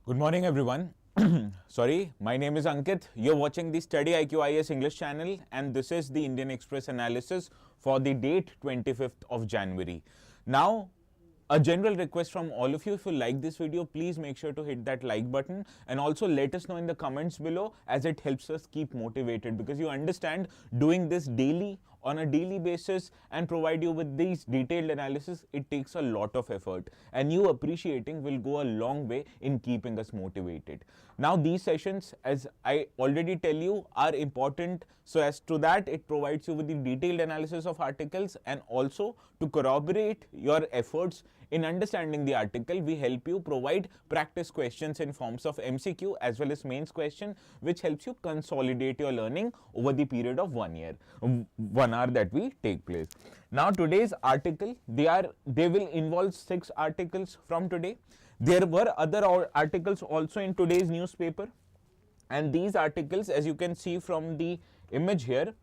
Good morning, everyone. Sorry, my name is Ankit. You're watching the StudyIQ IS English channel, and this is the Indian Express analysis for the date 25th of January. Now, a general request from all of you, if you like this video, please make sure to hit that like button and also let us know in the comments below, as it helps us keep motivated, because you understand doing this daily on a daily basis and provide you with these detailed analysis, it takes a lot of effort, and you appreciating will go a long way in keeping us motivated. Now these sessions, as I already tell you, are important, so as to that it provides you with the detailed analysis of articles, and also to corroborate your efforts in understanding the article, we help you provide practice questions in forms of MCQ as well as mains question, which helps you consolidate your learning over the period of 1 year, 1 hour that we take place. Now today's article, they will involve 6 articles from today. There were other articles also in today's newspaper, and these articles, as you can see from the image here,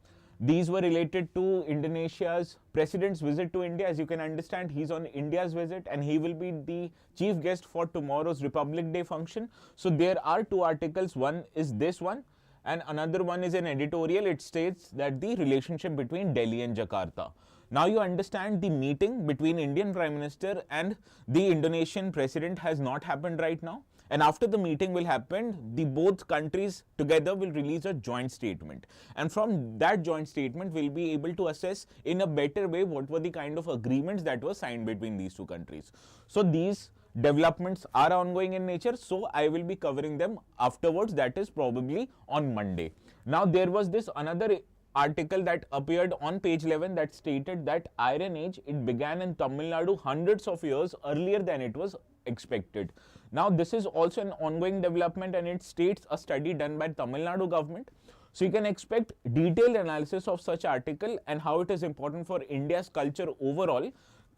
these were related to Indonesia's president's visit to India. As you can understand, he's on India's visit and he will be the chief guest for tomorrow's Republic Day function. So there are 2 articles. One is this one and another one is an editorial. It states that the relationship between Delhi and Jakarta. Now you understand the meeting between Indian Prime Minister and the Indonesian President has not happened right now. And after the meeting will happen, the both countries together will release a joint statement. And from that joint statement, we'll be able to assess in a better way what were the kind of agreements that were signed between these 2 countries. So these developments are ongoing in nature, so I will be covering them afterwards, that is probably on Monday. Now there was this another article that appeared on page 11 that stated that Iron Age, it began in Tamil Nadu hundreds of years earlier than it was expected. Now this is also an ongoing development, and it states a study done by Tamil Nadu government. So you can expect detailed analysis of such article and how it is important for India's culture overall.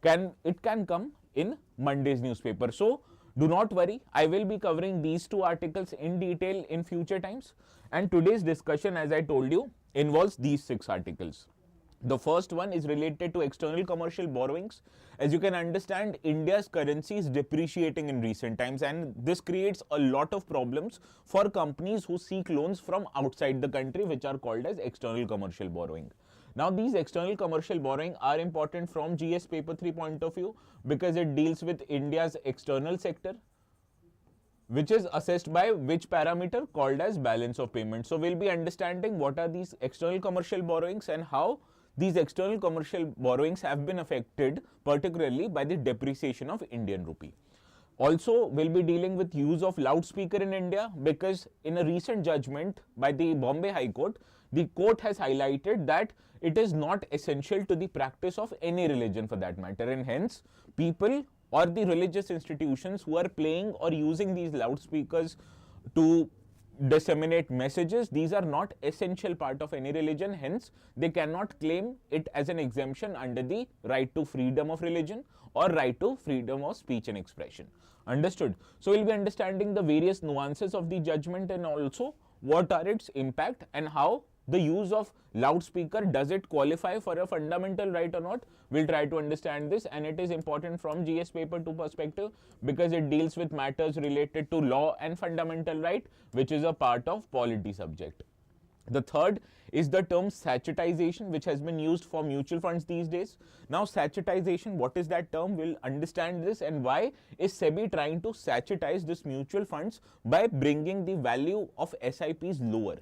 It can come in Monday's newspaper. So do not worry, I will be covering these 2 articles in detail in future times. And today's discussion, as I told you, involves these 6 articles. The first one is related to external commercial borrowings. As you can understand, India's currency is depreciating in recent times, and this creates a lot of problems for companies who seek loans from outside the country, which are called as external commercial borrowing. Now these external commercial borrowing are important from GS paper 3 point of view, because it deals with India's external sector, which is assessed by which parameter, called as balance of payment. So we'll be understanding what are these external commercial borrowings and how these external commercial borrowings have been affected particularly by the depreciation of Indian rupee. Also, we'll be dealing with use of loudspeaker in India, because in a recent judgment by the Bombay High Court, the court has highlighted that it is not essential to the practice of any religion for that matter, and hence people or the religious institutions who are playing or using these loudspeakers to disseminate messages, these are not essential part of any religion, hence they cannot claim it as an exemption under the right to freedom of religion or right to freedom of speech and expression. Understood? So we'll be understanding the various nuances of the judgment and also what are its impact and how the use of loudspeaker, does it qualify for a fundamental right or not? We'll try to understand this, and it is important from GS paper 2 perspective, because it deals with matters related to law and fundamental right, which is a part of polity subject. The third is the term Sachetisation, which has been used for mutual funds these days. Now Sachetisation, what is that term? We'll understand this, and why is SEBI trying to sachetize this mutual funds by bringing the value of SIPs lower.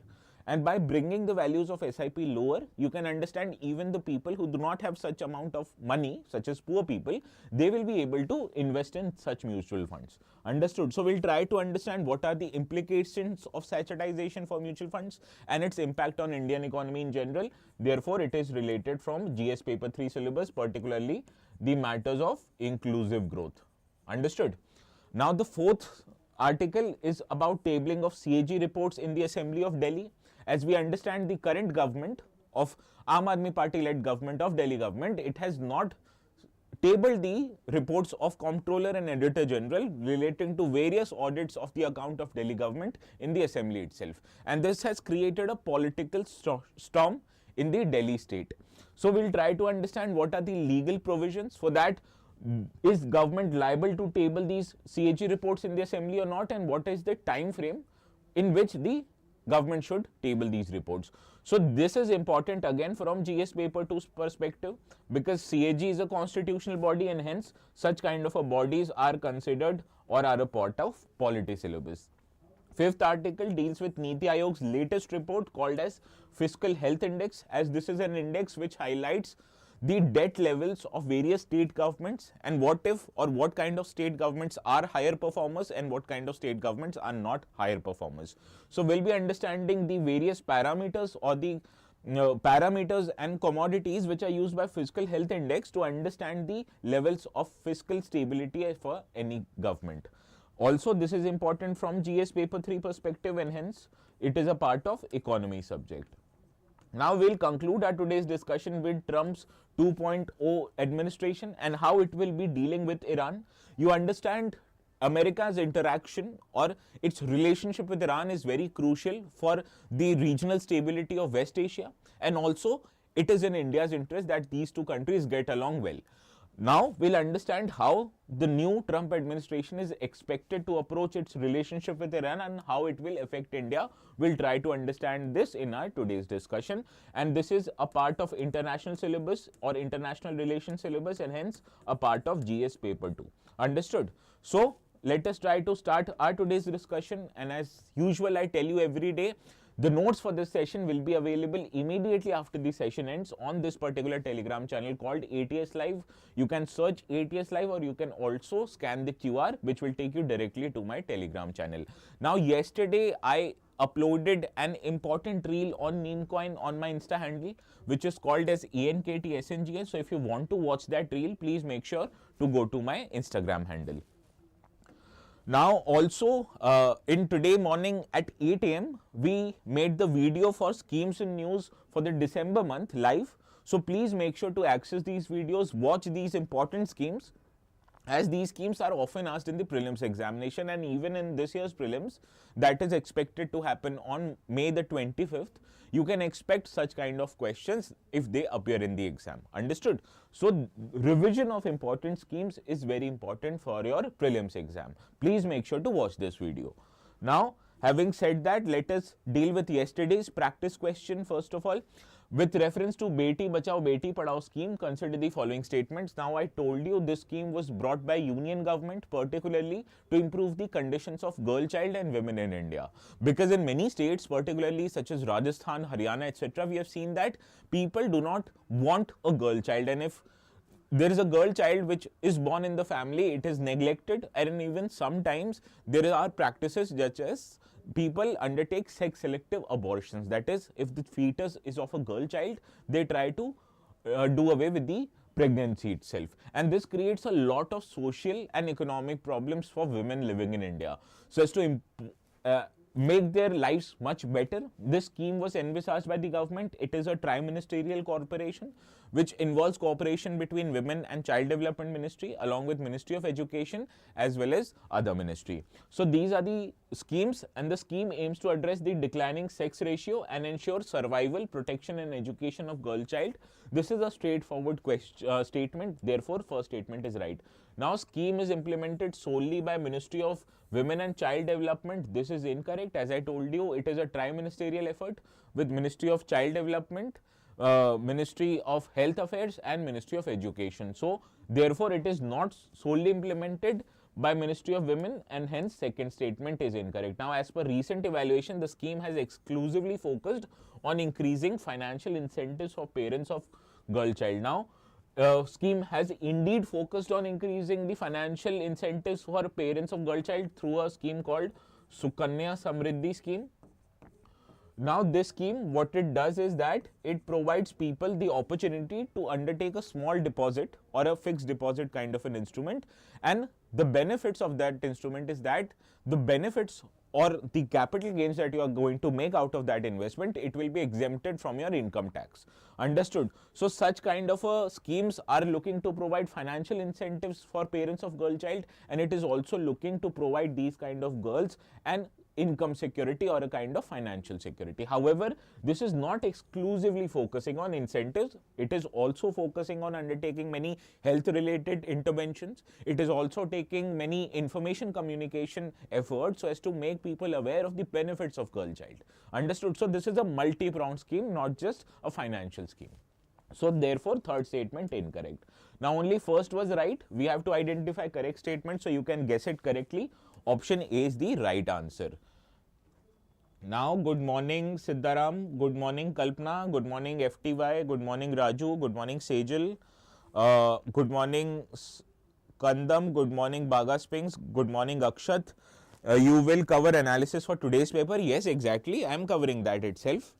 And by bringing the values of SIP lower, you can understand even the people who do not have such amount of money, such as poor people, they will be able to invest in such mutual funds. Understood? So we'll try to understand what are the implications of sachetization for mutual funds and its impact on Indian economy in general. Therefore, it is related from GS paper 3 syllabus, particularly the matters of inclusive growth. Understood? Now the fourth article is about tabling of CAG reports in the Assembly of Delhi. As we understand, the current government of Aam Aadmi Party-led government of Delhi government, it has not tabled the reports of Comptroller and Editor General relating to various audits of the account of Delhi government in the Assembly itself. And this has created a political storm in the Delhi state. So we'll try to understand what are the legal provisions. For that, Is government liable to table these CAG reports in the assembly or not, and what is the time frame in which the government should table these reports? So this is important again from GS paper 2's perspective, because CAG is a constitutional body and hence such kind of a bodies are considered or are a part of polity syllabus. Fifth article deals with NITI Aayog's latest report called as Fiscal Health Index, as this is an index which highlights the debt levels of various state governments and what if or what kind of state governments are higher performers and what kind of state governments are not higher performers. So we'll be understanding the various parameters or the parameters and commodities which are used by Fiscal Health Index to understand the levels of fiscal stability for any government. Also, this is important from GS paper 3 perspective and hence it is a part of economy subject. Now we'll conclude our today's discussion with Trump's 2.0 administration and how it will be dealing with Iran. You understand America's interaction or its relationship with Iran is very crucial for the regional stability of West Asia, and also it is in India's interest that these two countries get along well. Now we'll understand how the new Trump administration is expected to approach its relationship with Iran and how it will affect India. We'll try to understand this in our today's discussion, and this is a part of international syllabus or international relations syllabus and hence a part of GS paper 2. Understood? So let us try to start our today's discussion, and as usual I tell you every day, the notes for this session will be available immediately after the session ends on this particular Telegram channel called ATS Live. You can search ATS Live or you can also scan the QR which will take you directly to my Telegram channel. Now yesterday I uploaded an important reel on meme coin on my Insta handle which is called as ENKTSNGS. So if you want to watch that reel, please make sure to go to my Instagram handle. Now also in today morning at 8 AM, we made the video for schemes and news for the December month live. So please make sure to access these videos, watch these important schemes, as these schemes are often asked in the prelims examination, and even in this year's prelims that is expected to happen on May the 25th. You can expect such kind of questions if they appear in the exam. Understood? So revision of important schemes is very important for your prelims exam. Please make sure to watch this video. Now, having said that, let us deal with yesterday's practice question first of all. With reference to Beti Bachao Beti Padhao scheme, consider the following statements. Now I told you this scheme was brought by Union government particularly to improve the conditions of girl child and women in India. Because in many states, particularly such as Rajasthan, Haryana, etc., we have seen that people do not want a girl child, and if there is a girl child which is born in the family, it is neglected, and even sometimes there are practices such as people undertake sex selective abortions. That is, if the fetus is of a girl child, they try to do away with the pregnancy itself, and this creates a lot of social and economic problems for women living in India. So as to make their lives much better, this scheme was envisaged by the government. It is a tri-ministerial corporation which involves cooperation between Women and Child Development Ministry along with Ministry of Education as well as other ministry. So these are the schemes, and the scheme aims to address the declining sex ratio and ensure survival, protection and education of girl child. This is a straightforward statement, therefore first statement is right. Now scheme is implemented solely by Ministry of Women and Child Development. This is incorrect. As I told you, it is a tri-ministerial effort with Ministry of Child Development, Ministry of Health Affairs and Ministry of Education. So therefore it is not solely implemented by Ministry of Women, and hence second statement is incorrect. Now as per recent evaluation, the scheme has exclusively focused on increasing financial incentives for parents of girl child. Now scheme has indeed focused on increasing the financial incentives for parents of girl child through a scheme called Sukanya Samriddhi scheme. Now this scheme, what it does is that it provides people the opportunity to undertake a small deposit or a fixed deposit kind of an instrument, and the benefits of that instrument is that the benefits or the capital gains that you are going to make out of that investment, it will be exempted from your income tax. Understood? So such kind of schemes are looking to provide financial incentives for parents of girl child, and it is also looking to provide these kind of girls an income security or a kind of financial security. However, this is not exclusively focusing on incentives. It is also focusing on undertaking many health related interventions. It is also taking many information communication efforts so as to make people aware of the benefits of girl child. Understood? So this is a multi-pronged scheme, not just a financial scheme. So therefore, third statement incorrect. Now only first was right. We have to identify correct statement so you can guess it correctly. Option A is the right answer. Now, good morning Siddharam, good morning Kalpana, good morning FTY, good morning Raju, good morning Sejal, good morning Kandam, good morning Baga Spings, good morning Akshat. You will cover analysis for today's paper. Yes, exactly. I am covering that itself.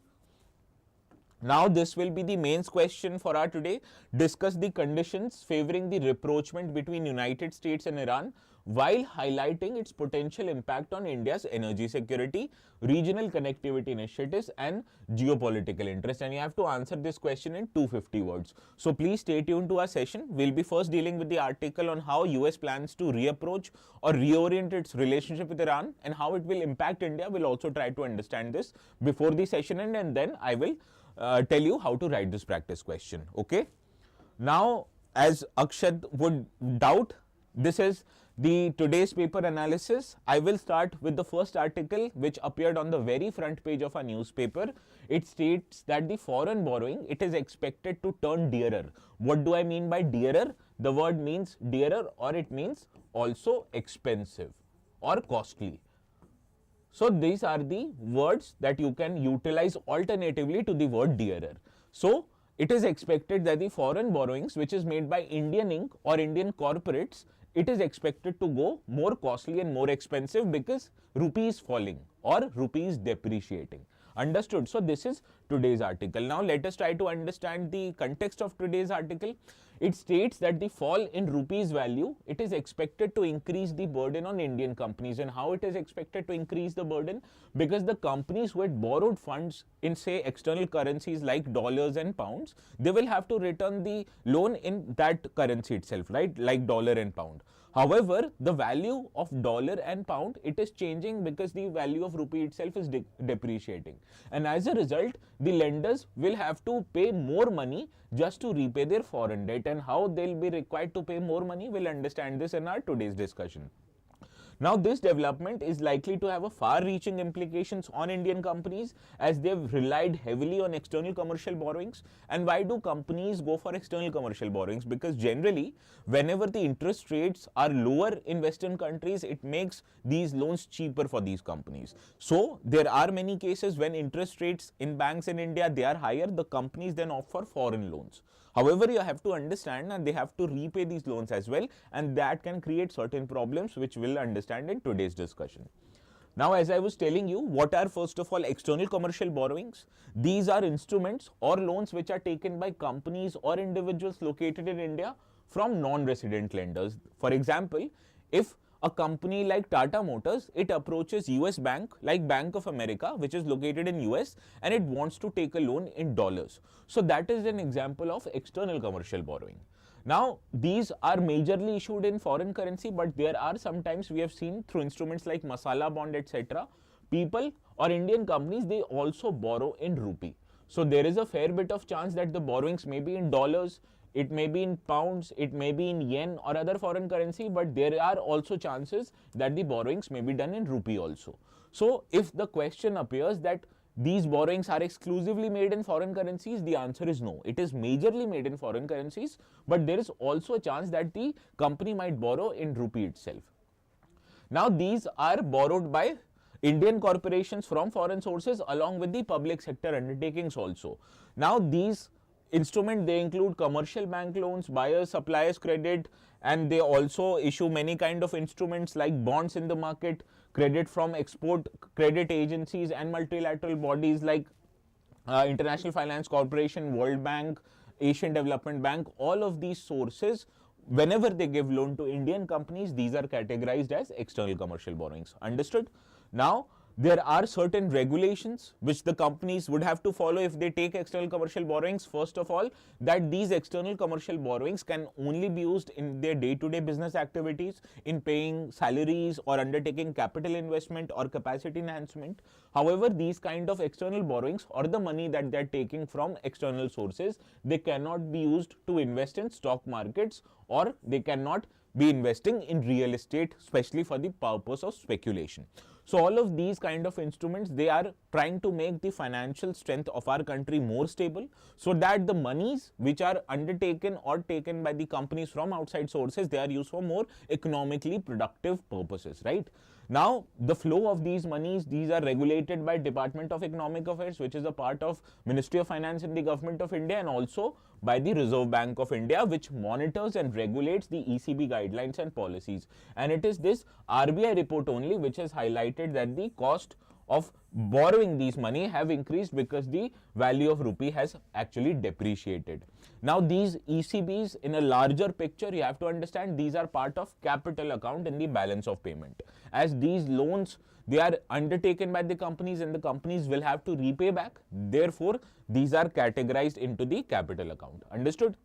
Now, this will be the mains question for our today. Discuss the conditions favoring the rapprochement between United States and Iran while highlighting its potential impact on India's energy security, regional connectivity initiatives and geopolitical interests. And you have to answer this question in 250 words. So please stay tuned to our session. We'll be first dealing with the article on how US plans to reapproach or reorient its relationship with Iran and how it will impact India. We'll also try to understand this before the session end, and then I will tell you how to write this practice question. Okay. Now, as Akshat would doubt, this is the today's paper analysis. I will start with the first article which appeared on the very front page of a newspaper. It states that the foreign borrowing, it is expected to turn dearer. What do I mean by dearer? The word means dearer, or it means also expensive or costly. So these are the words that you can utilize alternatively to the word dearer. So it is expected that the foreign borrowings which is made by Indian Inc. or Indian corporates, it is expected to go more costly and more expensive because rupee is falling or rupee is depreciating. Understood? So this is today's article. Now let us try to understand the context of today's article. It states that the fall in rupees value, it is expected to increase the burden on Indian companies. And how it is expected to increase the burden? Because the companies who had borrowed funds in, say, external currencies like dollars and pounds, they will have to return the loan in that currency itself, right? Like dollar and pound. However, the value of dollar and pound, it is changing because the value of rupee itself is depreciating. And as a result, the lenders will have to pay more money just to repay their foreign debt. And how they'll be required to pay more money, we'll understand this in our today's discussion. Now, this development is likely to have a far-reaching implications on Indian companies as they've relied heavily on external commercial borrowings. And why do companies go for external commercial borrowings? Because generally, whenever the interest rates are lower in Western countries, it makes these loans cheaper for these companies. So, there are many cases when interest rates in banks in India, they are higher, the companies then opt for foreign loans. However, you have to understand that they have to repay these loans as well, and that can create certain problems which we'll understand in today's discussion. Now, as I was telling you, what are first of all external commercial borrowings? These are instruments or loans which are taken by companies or individuals located in India from non-resident lenders. For example, if a company like Tata Motors, it approaches US bank like Bank of America, which is located in US, and it wants to take a loan in dollars. So that is an example of external commercial borrowing. Now, these are majorly issued in foreign currency, but there are sometimes we have seen through instruments like masala bond, etc. People or Indian companies, they also borrow in rupee. So there is a fair bit of chance that the borrowings may be in dollars, it may be in pounds, it may be in yen or other foreign currency, but there are also chances that the borrowings may be done in rupee also. So if the question appears that these borrowings are exclusively made in foreign currencies, the answer is no. It is majorly made in foreign currencies, but there is also a chance that the company might borrow in rupee itself. Now, these are borrowed by Indian corporations from foreign sources along with the public sector undertakings also. Now, these instruments, they include commercial bank loans, buyers, suppliers credit, and they also issue many kind of instruments like bonds in the market, credit from export credit agencies and multilateral bodies like International Finance Corporation, World Bank, Asian Development Bank. All of these sources, whenever they give loan to Indian companies, these are categorized as external commercial borrowings. Understood? Now, There are certain regulations which the companies would have to follow if they take external commercial borrowings. First of all, that these external commercial borrowings can only be used in their day-to-day business activities, in paying salaries or undertaking capital investment or capacity enhancement. However, these kind of external borrowings or the money that they're taking from external sources, they cannot be used to invest in stock markets, or they cannot be investing in real estate, especially for the purpose of speculation. So all of these kind of instruments, they are trying to make the financial strength of our country more stable, so that the monies which are undertaken or taken by the companies from outside sources, they are used for more economically productive purposes, right? Now, the flow of these monies, these are regulated by Department of Economic Affairs, which is a part of Ministry of Finance in the Government of India, and also by the Reserve Bank of India, which monitors and regulates the ECB guidelines and policies. And it is this RBI report only which has highlighted that the cost of borrowing these money have increased because the value of rupee has actually depreciated. Now, these ECBs in a larger picture, you have to understand these are part of capital account in the balance of payment. As these loans, they are undertaken by the companies and the companies will have to repay back. Therefore, these are categorized into the capital account. Understood?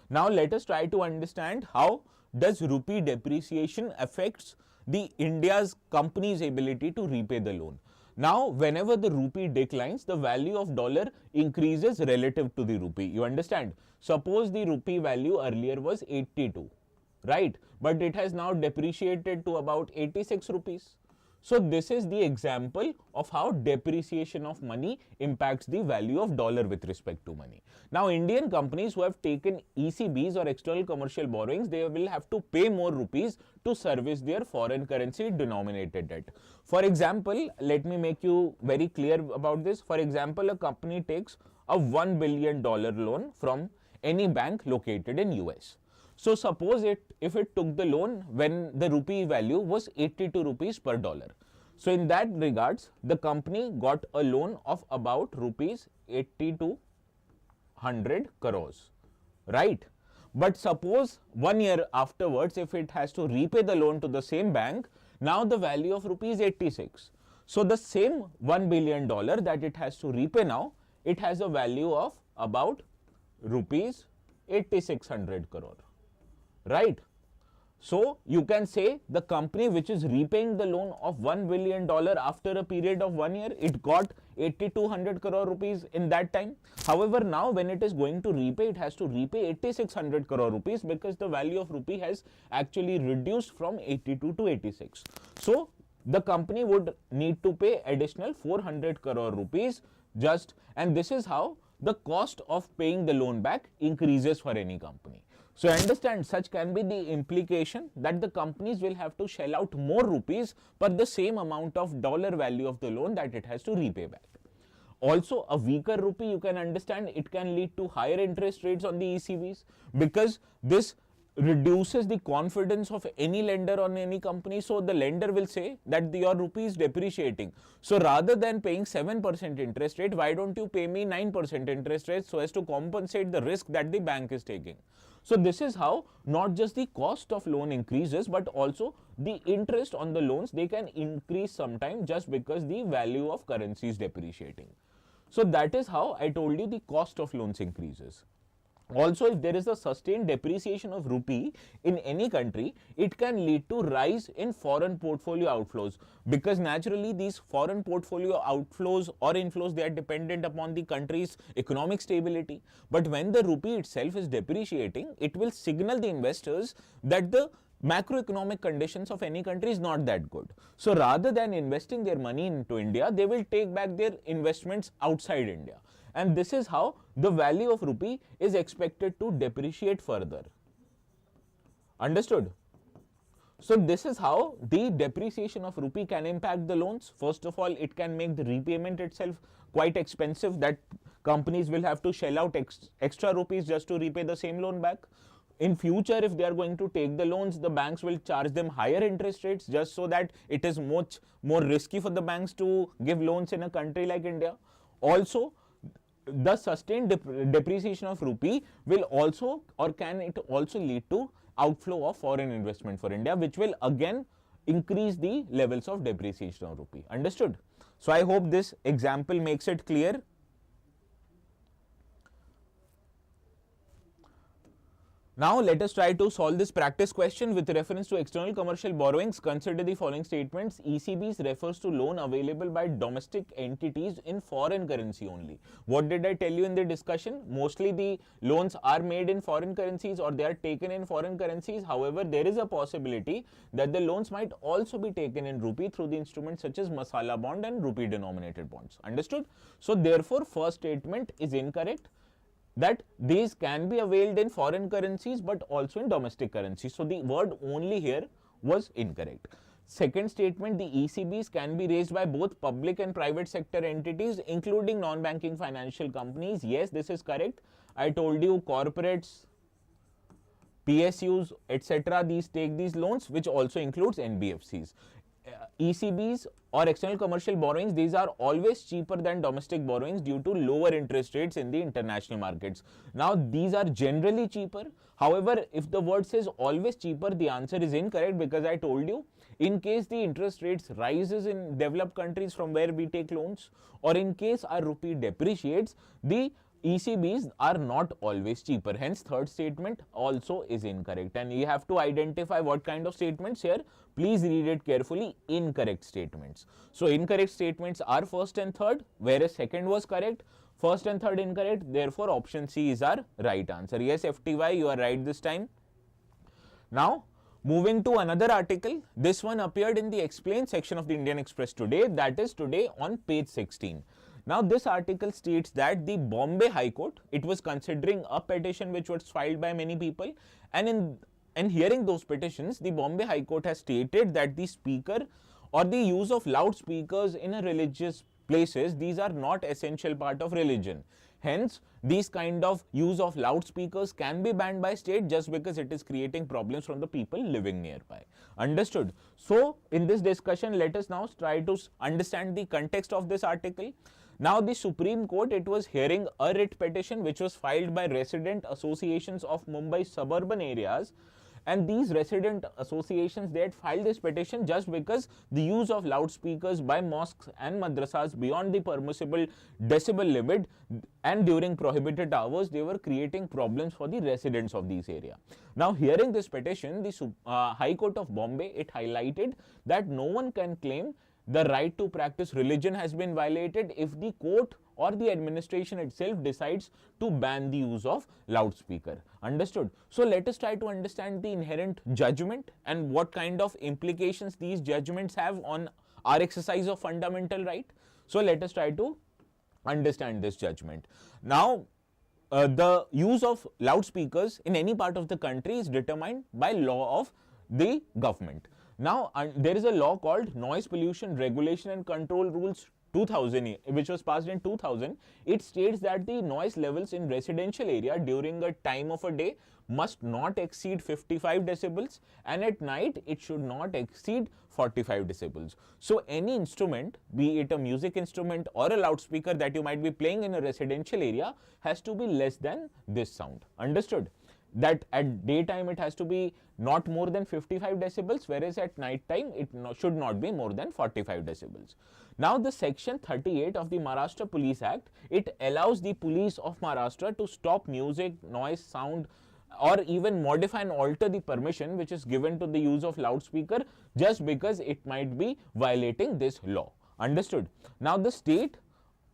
Now, let us try to understand how does rupee depreciation affects the India's company's ability to repay the loan. Now, whenever the rupee declines, the value of dollar increases relative to the rupee. You understand? Suppose the rupee value earlier was 82, right? But it has now depreciated to about 86 rupees. So this is the example of how depreciation of money impacts the value of dollar with respect to money. Now, Indian companies who have taken ECBs or external commercial borrowings, they will have to pay more rupees to service their foreign currency denominated debt. For example, let me make you very clear about this. For example, a company takes a $1 billion loan from any bank located in US. So suppose if it took the loan when the rupee value was 82 rupees per dollar. So in that regards, the company got a loan of about rupees 8200 crores, right? But suppose 1 year afterwards, if it has to repay the loan to the same bank, now the value of rupees 86. So the same $1 billion that it has to repay now, it has a value of about rupees 8600 crore. Right? So you can say the company which is repaying the loan of $1 billion after a period of 1 year, it got 8200 crore rupees in that time. However, now when it is going to repay, it has to repay 8600 crore rupees because the value of rupee has actually reduced from 82 to 86. So the company would need to pay additional 400 crore rupees just, and this is how the cost of paying the loan back increases for any company. So understand, such can be the implication that the companies will have to shell out more rupees per the same amount of dollar value of the loan that it has to repay back. Also, a weaker rupee, you can understand, it can lead to higher interest rates on the ECBs because this reduces the confidence of any lender on any company. So the lender will say that your rupee is depreciating. So rather than paying 7% interest rate, why don't you pay me 9% interest rate so as to compensate the risk that the bank is taking? So this is how not just the cost of loan increases, but also the interest on the loans, they can increase sometime just because the value of currency is depreciating. So that is how I told you the cost of loans increases. Also, if there is a sustained depreciation of rupee in any country, it can lead to rise in foreign portfolio outflows because naturally these foreign portfolio outflows or inflows, they are dependent upon the country's economic stability. But when the rupee itself is depreciating, it will signal the investors that the macroeconomic conditions of any country is not that good. So rather than investing their money into India, they will take back their investments outside India. And this is how the value of rupee is expected to depreciate further. Understood? So this is how the depreciation of rupee can impact the loans. First of all, it can make the repayment itself quite expensive, that companies will have to shell out extra rupees just to repay the same loan back. In future, if they are going to take the loans, the banks will charge them higher interest rates just so that it is much more risky for the banks to give loans in a country like India. Also, the sustained depreciation of rupee will also, or can it also lead to outflow of foreign investment for India, which will again increase the levels of depreciation of rupee. Understood? So I hope this example makes it clear. Now let us try to solve this practice question with reference to external commercial borrowings. Consider the following statements. ECBs refers to loan available by domestic entities in foreign currency only. What did I tell you in the discussion? Mostly the loans are made in foreign currencies or they are taken in foreign currencies. However, there is a possibility that the loans might also be taken in rupee through the instruments such as masala bond and rupee denominated bonds. Understood? So therefore, first statement is incorrect, that these can be availed in foreign currencies but also in domestic currencies. So the word only here was incorrect. Second statement, the ECBs can be raised by both public and private sector entities, including non-banking financial companies. Yes, this is correct. I told you corporates, PSUs, etc. these take these loans, which also includes NBFCs. ECBs or external commercial borrowings, these are always cheaper than domestic borrowings due to lower interest rates in the international markets. Now, these are generally cheaper. However, if the word says always cheaper, the answer is incorrect, because I told you, in case the interest rates rises in developed countries from where we take loans, or in case our rupee depreciates, the ECBs are not always cheaper. Hence, third statement also is incorrect. And you have to identify what kind of statements here. Please read it carefully. Incorrect statements. So, incorrect statements are first and third, whereas second was correct. First and third incorrect. Therefore, option C is our right answer. Yes, FTY, you are right this time. Now, moving to another article. This one appeared in the Explain section of the Indian Express today. That is today on page 16. Now, this article states that the Bombay High Court, it was considering a petition which was filed by many people, and in hearing those petitions, the Bombay High Court has stated that the speaker or the use of loudspeakers in a religious places, these are not essential part of religion. Hence, these kind of use of loudspeakers can be banned by state just because it is creating problems from the people living nearby. Understood? So, in this discussion, let us now try to understand the context of this article. Now, the Supreme Court, it was hearing a writ petition which was filed by resident associations of Mumbai suburban areas, and these resident associations, they had filed this petition just because the use of loudspeakers by mosques and madrasas beyond the permissible decibel limit and during prohibited hours, they were creating problems for the residents of these areas. Now, hearing this petition, the High Court of Bombay, it highlighted that no one can claim the right to practice religion has been violated if the court or the administration itself decides to ban the use of loudspeaker. Understood? So, let us try to understand the inherent judgment and what kind of implications these judgments have on our exercise of fundamental right. So, let us try to understand this judgment. Now, the use of loudspeakers in any part of the country is determined by law of the government. Now, there is a law called Noise Pollution Regulation and Control Rules 2000, which was passed in 2000. It states that the noise levels in residential area during a time of a day must not exceed 55 decibels, and at night it should not exceed 45 decibels. So, any instrument, be it a music instrument or a loudspeaker that you might be playing in a residential area, has to be less than this sound. Understood? That at daytime it has to be not more than 55 decibels, whereas at night time it should not be more than 45 decibels. Now, the section 38 of the Maharashtra Police Act, it allows the police of Maharashtra to stop music, noise, sound, or even modify and alter the permission which is given to the use of loudspeaker just because it might be violating this law. Understood? Now, the state,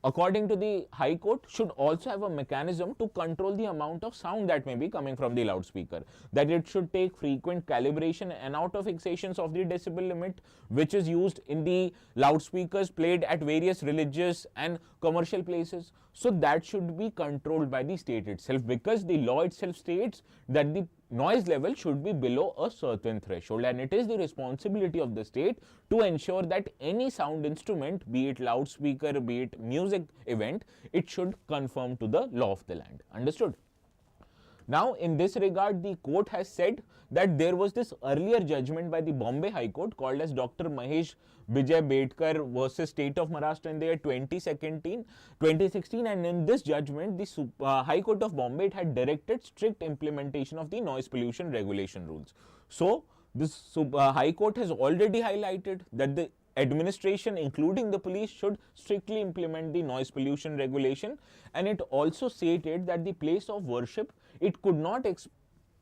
according to the High Court, should also have a mechanism to control the amount of sound that may be coming from the loudspeaker. That it should take frequent calibration and out of fixations of the decibel limit which is used in the loudspeakers played at various religious and commercial places. So, that should be controlled by the state itself, because the law itself states that the noise level should be below a certain threshold, and it is the responsibility of the state to ensure that any sound instrument, be it loudspeaker, be it music event, it should conform to the law of the land. Understood? Now, in this regard, the court has said that there was this earlier judgment by the Bombay High Court called as Dr. Mahesh Vijay Bedkar versus State of Maharashtra in the year 2016, and in this judgment, the High Court of Bombay had directed strict implementation of the noise pollution regulation rules. So, This High Court has already highlighted that the administration, including the police, should strictly implement the noise pollution regulation, and it also stated that the place of worship, it could not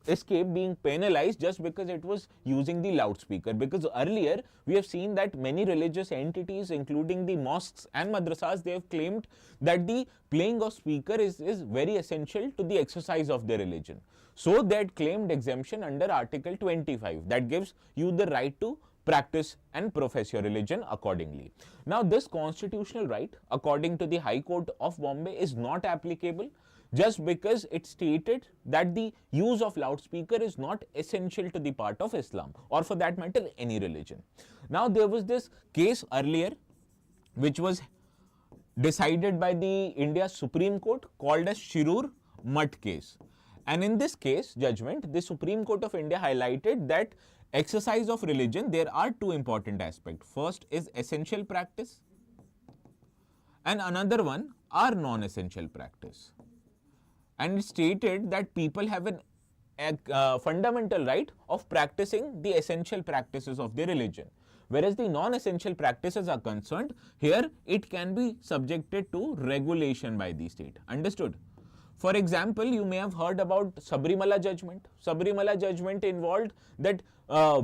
escape being penalized just because it was using the loudspeaker, because earlier we have seen that many religious entities, including the mosques and madrasas, they have claimed that the playing of speaker is very essential to the exercise of their religion. So they had claimed exemption under Article 25 that gives you the right to practice and profess your religion accordingly. Now this constitutional right, according to the High Court of Bombay, is not applicable just because it stated that the use of loudspeaker is not essential to the part of Islam, or for that matter any religion. Now there was this case earlier which was decided by the India Supreme Court called as Shirur Mutt case. And in this case judgment, the Supreme Court of India highlighted that exercise of religion, there are two important aspects. First is essential practice and another one are non-essential practice. And it stated that people have a fundamental right of practicing the essential practices of their religion. Whereas the non-essential practices are concerned, here it can be subjected to regulation by the state. Understood? For example, you may have heard about Sabrimala judgment. Sabrimala judgment involved that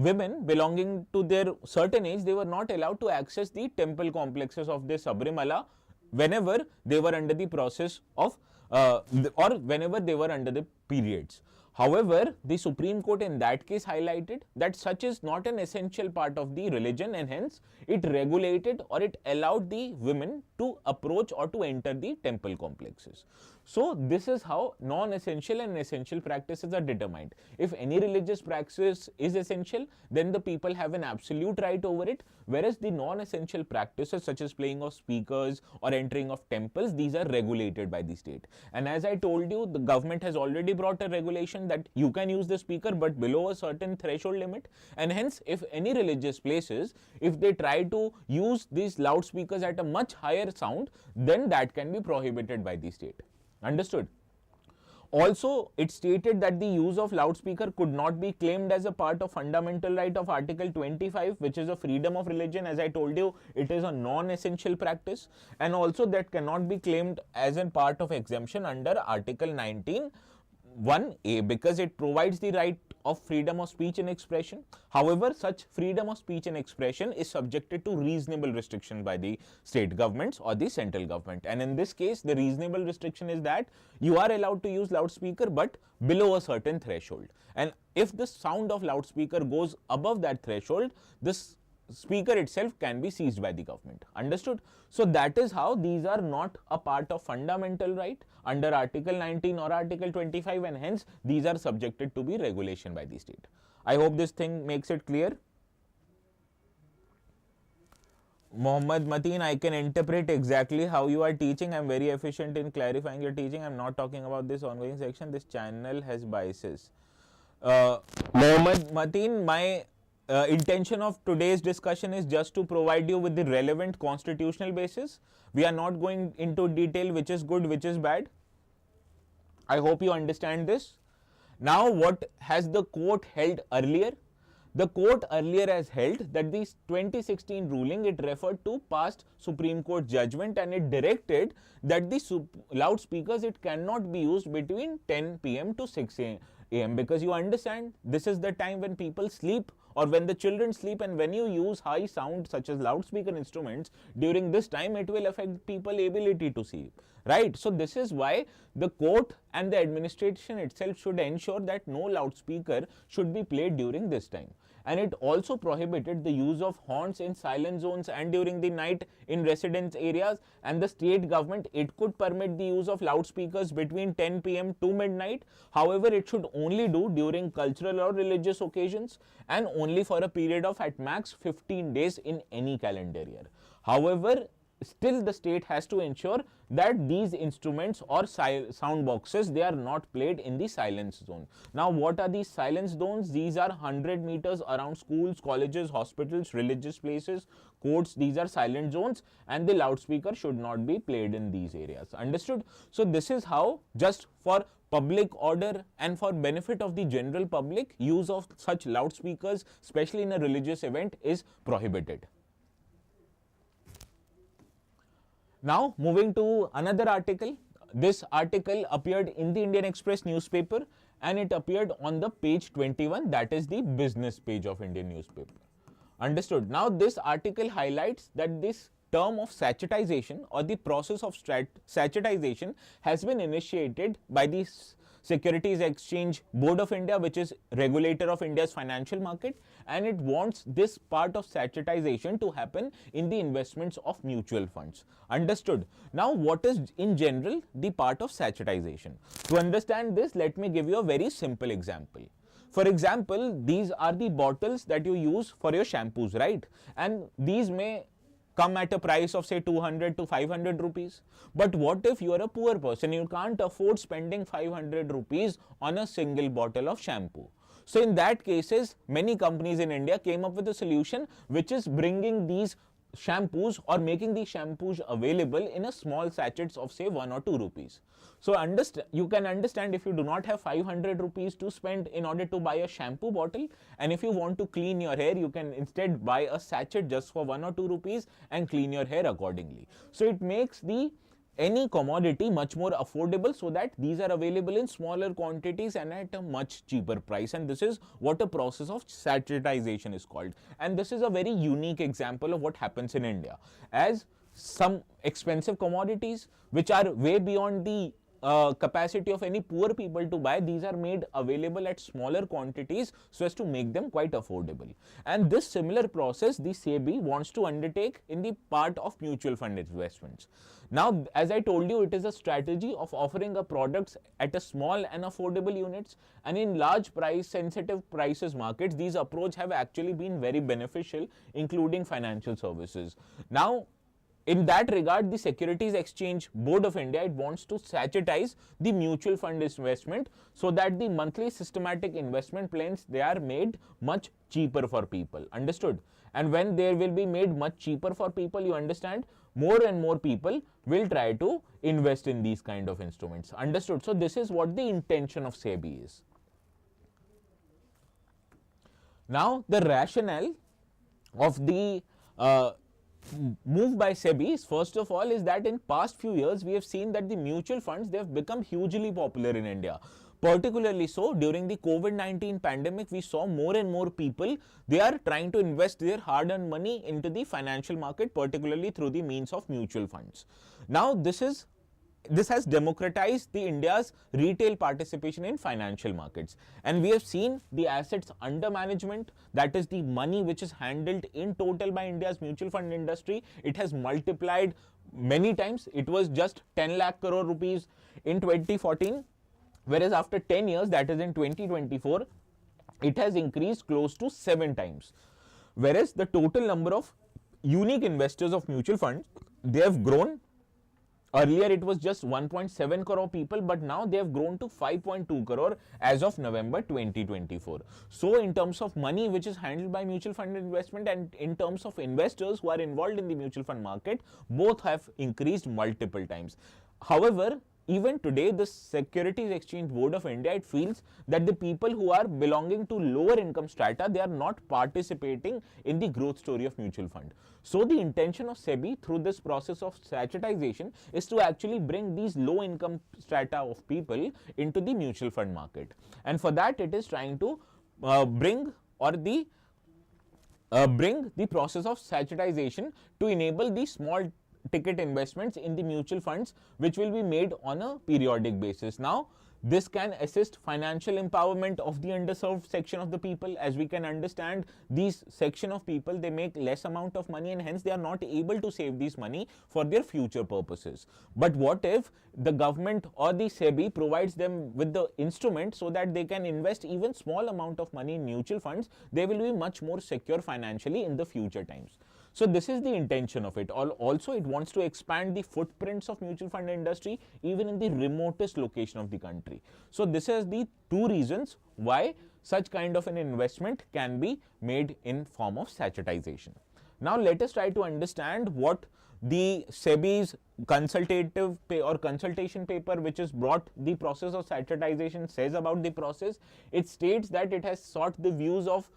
women belonging to their certain age, they were not allowed to access the temple complexes of the Sabrimala whenever they were under the process of or whenever they were under the periods. However, the Supreme Court in that case highlighted that such is not an essential part of the religion, and hence it regulated or it allowed the women to approach or to enter the temple complexes. So this is how non-essential and essential practices are determined. If any religious practice is essential, then the people have an absolute right over it, whereas the non-essential practices such as playing of speakers or entering of temples, these are regulated by the state. And as I told you, the government has already brought a regulation that you can use the speaker but below a certain threshold limit, and hence if any religious places, if they try to use these loudspeakers at a much higher sound, then that can be prohibited by the state. Understood? Also, it stated that the use of loudspeaker could not be claimed as a part of fundamental right of Article 25, which is a freedom of religion. As I told you, it is a non-essential practice, and also that cannot be claimed as a part of exemption under Article 19 1A, because it provides the right of freedom of speech and expression. However, such freedom of speech and expression is subjected to reasonable restriction by the state governments or the central government. And in this case, the reasonable restriction is that you are allowed to use loudspeaker but below a certain threshold. And if the sound of loudspeaker goes above that threshold, this speaker itself can be seized by the government. Understood? So that is how these are not a part of fundamental right under Article 19 or Article 25, and hence these are subjected to be regulation by the state. I hope this thing makes it clear. Mohammad Mateen, I can interpret exactly how you are teaching. I am very efficient in clarifying your teaching. I am not talking about this ongoing section. This channel has biases. Mohammad Mateen, my intention of today's discussion is just to provide you with the relevant constitutional basis. We are not going into detail which is good, which is bad. I hope you understand this. Now, what has the court held earlier? The court earlier has held that this 2016 ruling, it referred to past Supreme Court judgment, and it directed that the loudspeakers, it cannot be used between 10 p.m. to 6 a.m. because you understand this is the time when people sleep or when the children sleep, and when you use high sound such as loudspeaker instruments during this time, it will affect people's ability to sleep, right? So this is why the court and the administration itself should ensure that no loudspeaker should be played during this time. And it also prohibited the use of horns in silent zones and during the night in residence areas, and the state government, it could permit the use of loudspeakers between 10 p.m. to midnight. However, it should only do during cultural or religious occasions and only for a period of at max 15 days in any calendar year. However, still the state has to ensure that these instruments or sound boxes, they are not played in the silence zone. Now, what are these silence zones? These are 100 meters around schools, colleges, hospitals, religious places, courts. These are silent zones, and the loudspeaker should not be played in these areas. Understood? So this is how, just for public order and for benefit of the general public, use of such loudspeakers, especially in a religious event, is prohibited. Now, moving to another article. This article appeared in the Indian Express newspaper and it appeared on the page 21, that is the business page of Indian newspaper. Understood. Now, this article highlights that this term of sachetization or the process of sachetization has been initiated by the Securities Exchange Board of India, which is regulator of India's financial market, and it wants this part of sachetization to happen in the investments of mutual funds. Understood. Now, what is in general the part of sachetization? To understand this, let me give you a very simple example. For example, these are the bottles that you use for your shampoos, right? And these may come at a price of say 200 to 500 rupees. But what if you are a poor person? You can't afford spending 500 rupees on a single bottle of shampoo. So in that cases, many companies in India came up with a solution which is bringing these shampoos or making these shampoos available in a small sachets of say 1 or 2 rupees. So you can understand, if you do not have 500 rupees to spend in order to buy a shampoo bottle, and if you want to clean your hair, you can instead buy a sachet just for 1 or 2 rupees and clean your hair accordingly. So it makes any commodity much more affordable, so that these are available in smaller quantities and at a much cheaper price. And this is what a process of sachetization is called. And this is a very unique example of what happens in India, as some expensive commodities which are way beyond the capacity of any poor people to buy, these are made available at smaller quantities so as to make them quite affordable. And this similar process the SEBI wants to undertake in the part of mutual fund investments. Now, as I told you, it is a strategy of offering a products at a small and affordable units, and in large price sensitive prices markets, these approach have actually been very beneficial, including financial services. Now, in that regard, the Securities Exchange Board of India, it wants to sachetize the mutual fund investment so that the monthly systematic investment plans, they are made much cheaper for people. Understood? And when they will be made much cheaper for people, you understand, more and more people will try to invest in these kind of instruments. Understood? So this is what the intention of SEBI is. Now, the rationale of the move by SEBI is, first of all, is that in past few years we have seen that the mutual funds, they have become hugely popular in India. Particularly so during the COVID-19 pandemic, we saw more and more people, they are trying to invest their hard-earned money into the financial market, particularly through the means of mutual funds. Now, this has democratized the India's retail participation in financial markets, and we have seen the assets under management, that is the money which is handled in total by India's mutual fund industry, it has multiplied many times. It was just 10 lakh crore rupees in 2014, whereas after 10 years, that is in 2024, it has increased close to 7 times. Whereas the total number of unique investors of mutual funds, they have grown. Earlier it was just 1.7 crore people, but now they have grown to 5.2 crore as of November 2024. So in terms of money which is handled by mutual fund investment and in terms of investors who are involved in the mutual fund market, both have increased multiple times. However, even today, the Securities Exchange Board of India, it feels that the people who are belonging to lower income strata, they are not participating in the growth story of mutual fund. So the intention of SEBI through this process of sachetization is to actually bring these low income strata of people into the mutual fund market. And for that, it is trying to bring the process of sachetization to enable the small ticket investments in the mutual funds, which will be made on a periodic basis. Now, this can assist financial empowerment of the underserved section of the people. As we can understand, these section of people, they make less amount of money and hence they are not able to save this money for their future purposes. But what if the government or the SEBI provides them with the instrument so that they can invest even small amount of money in mutual funds, they will be much more secure financially in the future times. So this is the intention of it. Also, it wants to expand the footprints of mutual fund industry even in the remotest location of the country. So this is the two reasons why such kind of an investment can be made in form of sachetization. Now let us try to understand what the SEBI's consultation paper, which is brought the process of Sachetization, says about the process. It states that it has sought the views of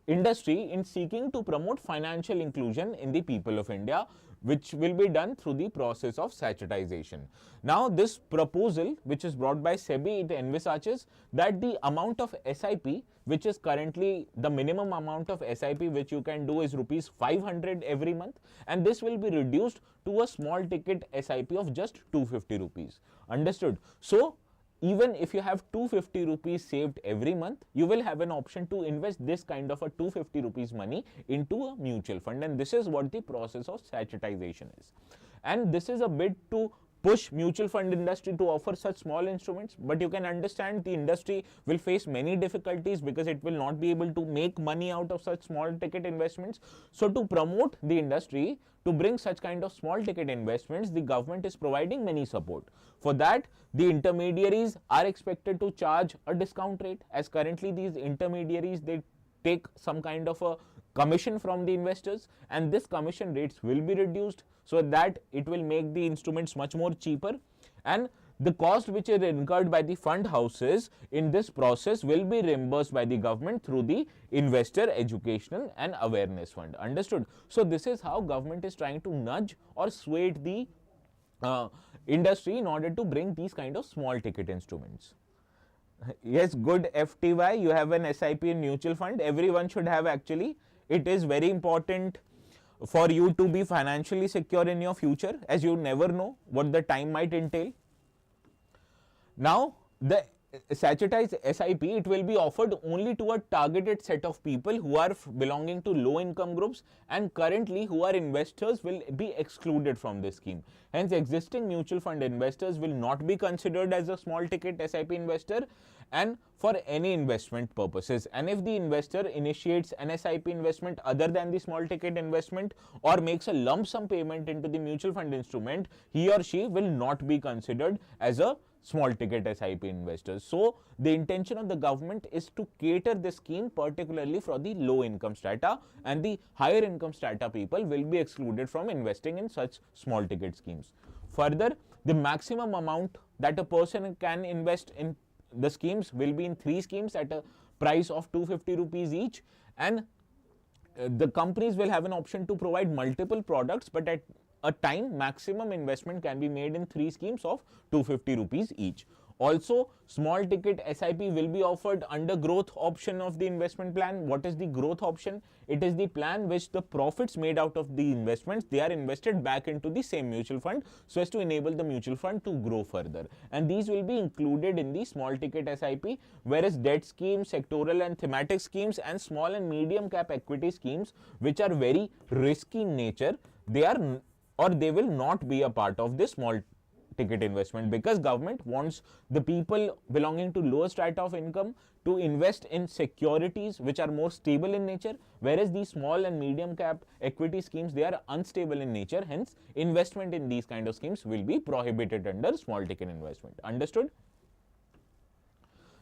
industry in seeking to promote financial inclusion in the people of India, which will be done through the process of Sachetization. Now, this proposal, which is brought by SEBI, it envisages that the amount of SIP, which is currently the minimum amount of SIP which you can do is rupees 500 every month, and this will be reduced to a small ticket SIP of just 250 rupees. Understood? So, even if you have 250 rupees saved every month, you will have an option to invest this kind of a 250 rupees money into a mutual fund, and this is what the process of Sachetization is. And this is a bit to push mutual fund industry to offer such small instruments, but you can understand the industry will face many difficulties because it will not be able to make money out of such small ticket investments. So to promote the industry to bring such kind of small ticket investments, the government is providing many support. For that, the intermediaries are expected to charge a discount rate, as currently these intermediaries, they take some kind of a commission from the investors, and this commission rates will be reduced so that it will make the instruments much more cheaper, and the cost which is incurred by the fund houses in this process will be reimbursed by the government through the Investor Educational and Awareness Fund. Understood? So this is how government is trying to nudge or sway the industry in order to bring these kind of small ticket instruments. Yes, good FTY, you have an SIP in mutual fund. Everyone should have actually. It is very important for you to be financially secure in your future, as you never know what the time might entail. Now, the Sachetized SIP, it will be offered only to a targeted set of people who are belonging to low income groups, and currently who are investors will be excluded from this scheme. Hence, existing mutual fund investors will not be considered as a small ticket SIP investor and for any investment purposes. And if the investor initiates an SIP investment other than the small ticket investment or makes a lump sum payment into the mutual fund instrument, he or she will not be considered as a small ticket SIP investors. So the intention of the government is to cater this scheme particularly for the low income strata, and the higher income strata people will be excluded from investing in such small ticket schemes. Further, the maximum amount that a person can invest in the schemes will be in 3 schemes at a price of 250 rupees each, and the companies will have an option to provide multiple products, but at a time maximum investment can be made in 3 schemes of 250 rupees each. Also, small ticket SIP will be offered under growth option of the investment plan. What is the growth option? It is the plan which the profits made out of the investments, they are invested back into the same mutual fund so as to enable the mutual fund to grow further. And these will be included in the small ticket SIP, whereas debt schemes, sectoral and thematic schemes, and small and medium cap equity schemes, which are very risky in nature, they are or they will not be a part of this small ticket investment, because government wants the people belonging to lower strata of income to invest in securities which are more stable in nature, whereas these small and medium cap equity schemes, they are unstable in nature. Hence, investment in these kind of schemes will be prohibited under small ticket investment. Understood?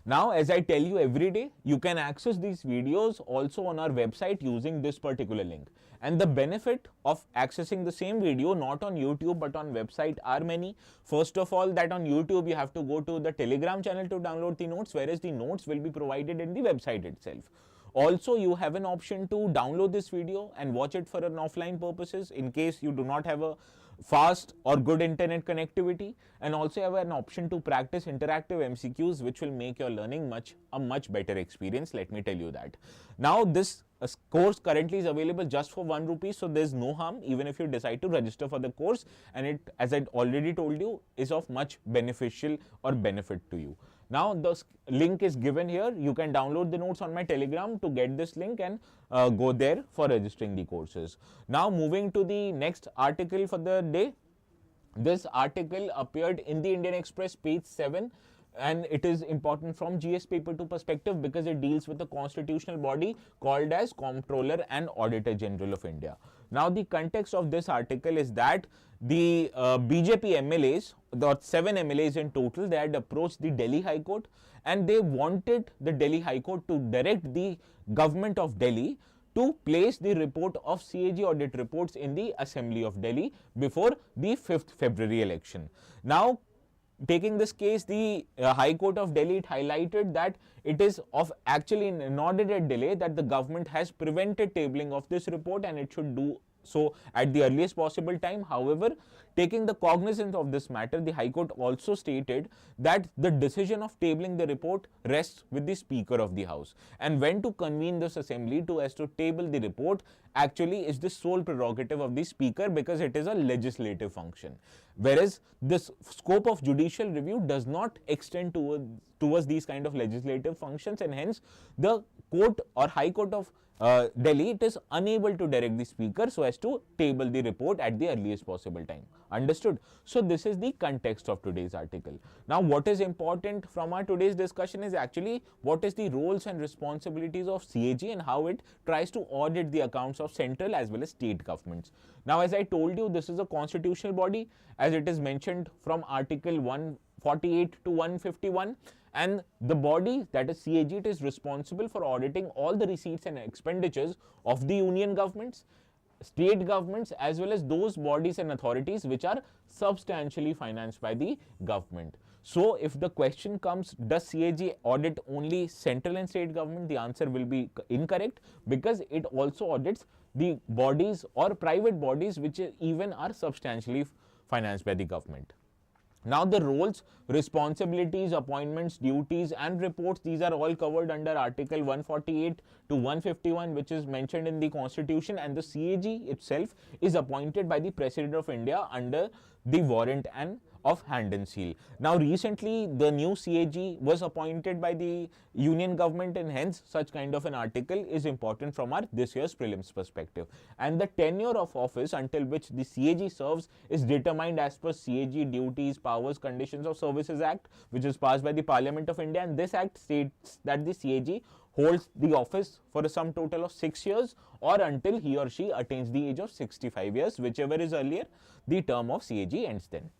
Now, as I tell you every day, you can access these videos also on our website using this particular link. And the benefit of accessing the same video not on YouTube but on website are many. First of all, that on YouTube you have to go to the Telegram channel to download the notes, whereas the notes will be provided in the website itself. Also, you have an option to download this video and watch it for an offline purposes in case you do not have a fast or good internet connectivity, and also have an option to practice interactive MCQs, which will make your learning a much better experience, let me tell you that. Now, this course currently is available just for 1 rupee, so there's no harm even if you decide to register for the course, and it, as I already told you, is of much beneficial or benefit to you. Now, the link is given here. You can download the notes on my Telegram to get this link and go there for registering the courses. Now, moving to the next article for the day. This article appeared in the Indian Express, page 7. And it is important from GS paper 2 perspective because it deals with the constitutional body called as Comptroller and Auditor General of India. Now, the context of this article is that the BJP MLAs, the 7 MLAs in total, they had approached the Delhi High Court, and they wanted the Delhi High Court to direct the government of Delhi to place the report of CAG audit reports in the Assembly of Delhi before the 5th February election. Now, taking this case, the High Court of Delhi highlighted that it is of actually an audited delay that the government has prevented tabling of this report, and it should do so at the earliest possible time. However, taking the cognizance of this matter, the High Court also stated that the decision of tabling the report rests with the Speaker of the House, and when to convene this assembly to table the report actually is the sole prerogative of the Speaker, because it is a legislative function. Whereas this scope of judicial review does not extend towards these kind of legislative functions, and hence the court or High Court of Delhi, it is unable to direct the Speaker so as to table the report at the earliest possible time. Understood? So this is the context of today's article. Now, what is important from our today's discussion is actually what is the roles and responsibilities of CAG and how it tries to audit the accounts of central as well as state governments. Now, as I told you, this is a constitutional body, as it is mentioned from Article 148 to 151. And the body, that is CAG, it is responsible for auditing all the receipts and expenditures of the union governments, state governments, as well as those bodies and authorities which are substantially financed by the government. So, if the question comes, does CAG audit only central and state government? The answer will be incorrect, because it also audits the bodies or private bodies which even are substantially financed by the government. Now, the roles, responsibilities, appointments, duties and reports, these are all covered under Article 148 to 151, which is mentioned in the Constitution, and the CAG itself is appointed by the President of India under the warrant and of hand and seal. Now, recently the new CAG was appointed by the union government, and hence such kind of an article is important from our this year's prelims perspective. And the tenure of office until which the CAG serves is determined as per CAG Duties, Powers, Conditions of Services Act, which is passed by the Parliament of India, and this act states that the CAG holds the office for a sum total of 6 years or until he or she attains the age of 65 years, whichever is earlier, the term of CAG ends then.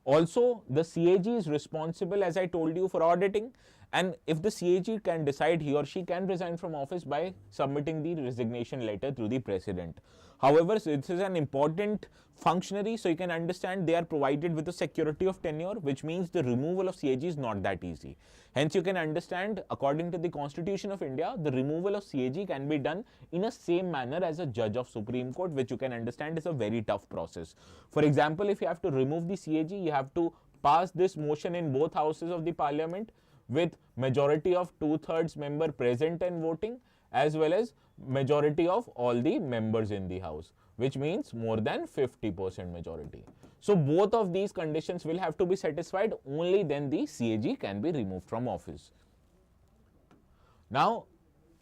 Also, the CAG is responsible, as I told you, for auditing, and if the CAG can decide, he or she can resign from office by submitting the resignation letter through the President. However, this is an important functionary, so you can understand they are provided with a security of tenure, which means the removal of CAG is not that easy. Hence, you can understand, according to the Constitution of India, the removal of CAG can be done in a same manner as a judge of Supreme Court, which you can understand is a very tough process. For example, if you have to remove the CAG, you have to pass this motion in both houses of the Parliament with majority of 2/3 member present and voting, as well as majority of all the members in the house, which means more than 50% majority. So both of these conditions will have to be satisfied, only then the CAG can be removed from office. Now,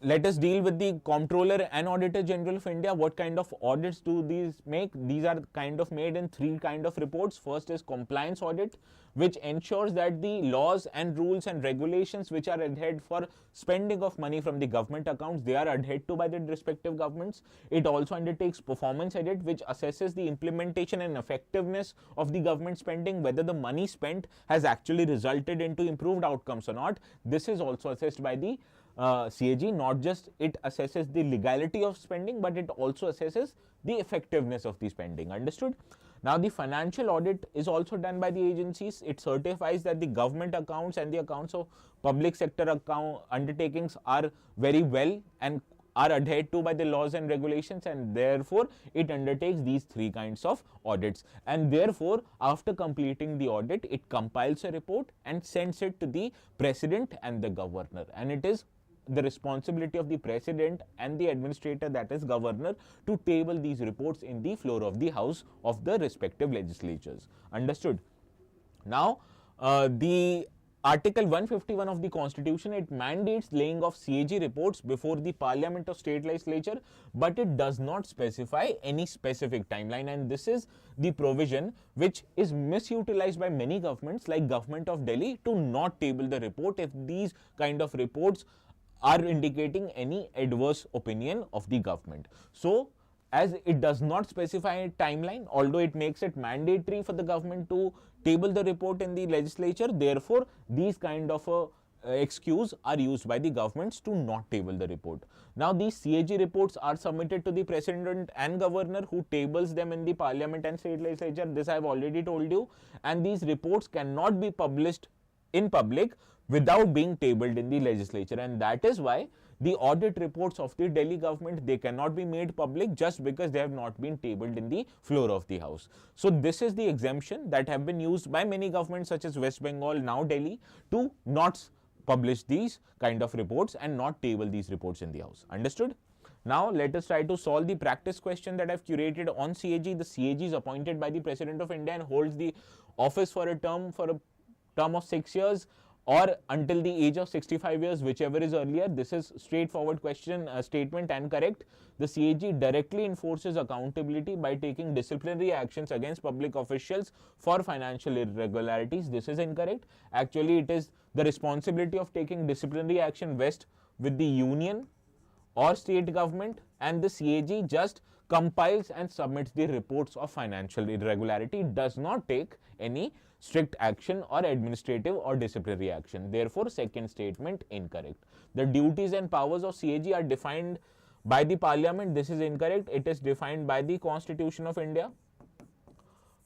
let us deal with the Comptroller and Auditor General of India. What kind of audits do these make? These are kind of made in three kind of reports. First is compliance audit, which ensures that the laws and rules and regulations which are adhered for spending of money from the government accounts, they are adhered to by the respective governments. It also undertakes performance audit, which assesses the implementation and effectiveness of the government spending, whether the money spent has actually resulted into improved outcomes or not. This is also assessed by the CAG. Not just it assesses the legality of spending, but it also assesses the effectiveness of the spending. Understood? Now, the financial audit is also done by the agencies. It certifies that the government accounts and the accounts of public sector account undertakings are very well and are adhered to by the laws and regulations, and therefore it undertakes these three kinds of audits. And therefore, after completing the audit, it compiles a report and sends it to the President and the Governor, and it is the responsibility of the President and the administrator, that is Governor, to table these reports in the floor of the House of the respective legislatures. Understood? Now, the Article 151 of the Constitution, it mandates laying of CAG reports before the Parliament of State Legislature, but it does not specify any specific timeline, and this is the provision which is misutilized by many governments like Government of Delhi to not table the report if these kind of reports are indicating any adverse opinion of the government. So, as it does not specify a timeline, although it makes it mandatory for the government to table the report in the legislature, therefore, these kind of excuse are used by the governments to not table the report. Now these CAG reports are submitted to the president and governor, who tables them in the parliament and state legislature. This I have already told you. And these reports cannot be published in public without being tabled in the legislature, and that is why the audit reports of the Delhi government, they cannot be made public just because they have not been tabled in the floor of the house. So this is the exemption that have been used by many governments such as West Bengal, now Delhi, to not publish these kind of reports and not table these reports in the house. Understood? Now let us try to solve the practice question that I have curated on CAG. The CAG is appointed by the President of India and holds the office for a term of 6 years or until the age of 65 years, whichever is earlier. This is straightforward question statement and correct. The CAG directly enforces accountability by taking disciplinary actions against public officials for financial irregularities. This is incorrect. Actually, it is the responsibility of taking disciplinary action vests with the union or state government, and the CAG just compiles and submits the reports of financial irregularity, does not take any strict action or administrative or disciplinary action. Therefore, second statement incorrect. The duties and powers of CAG are defined by the parliament. This is incorrect. It is defined by the Constitution of India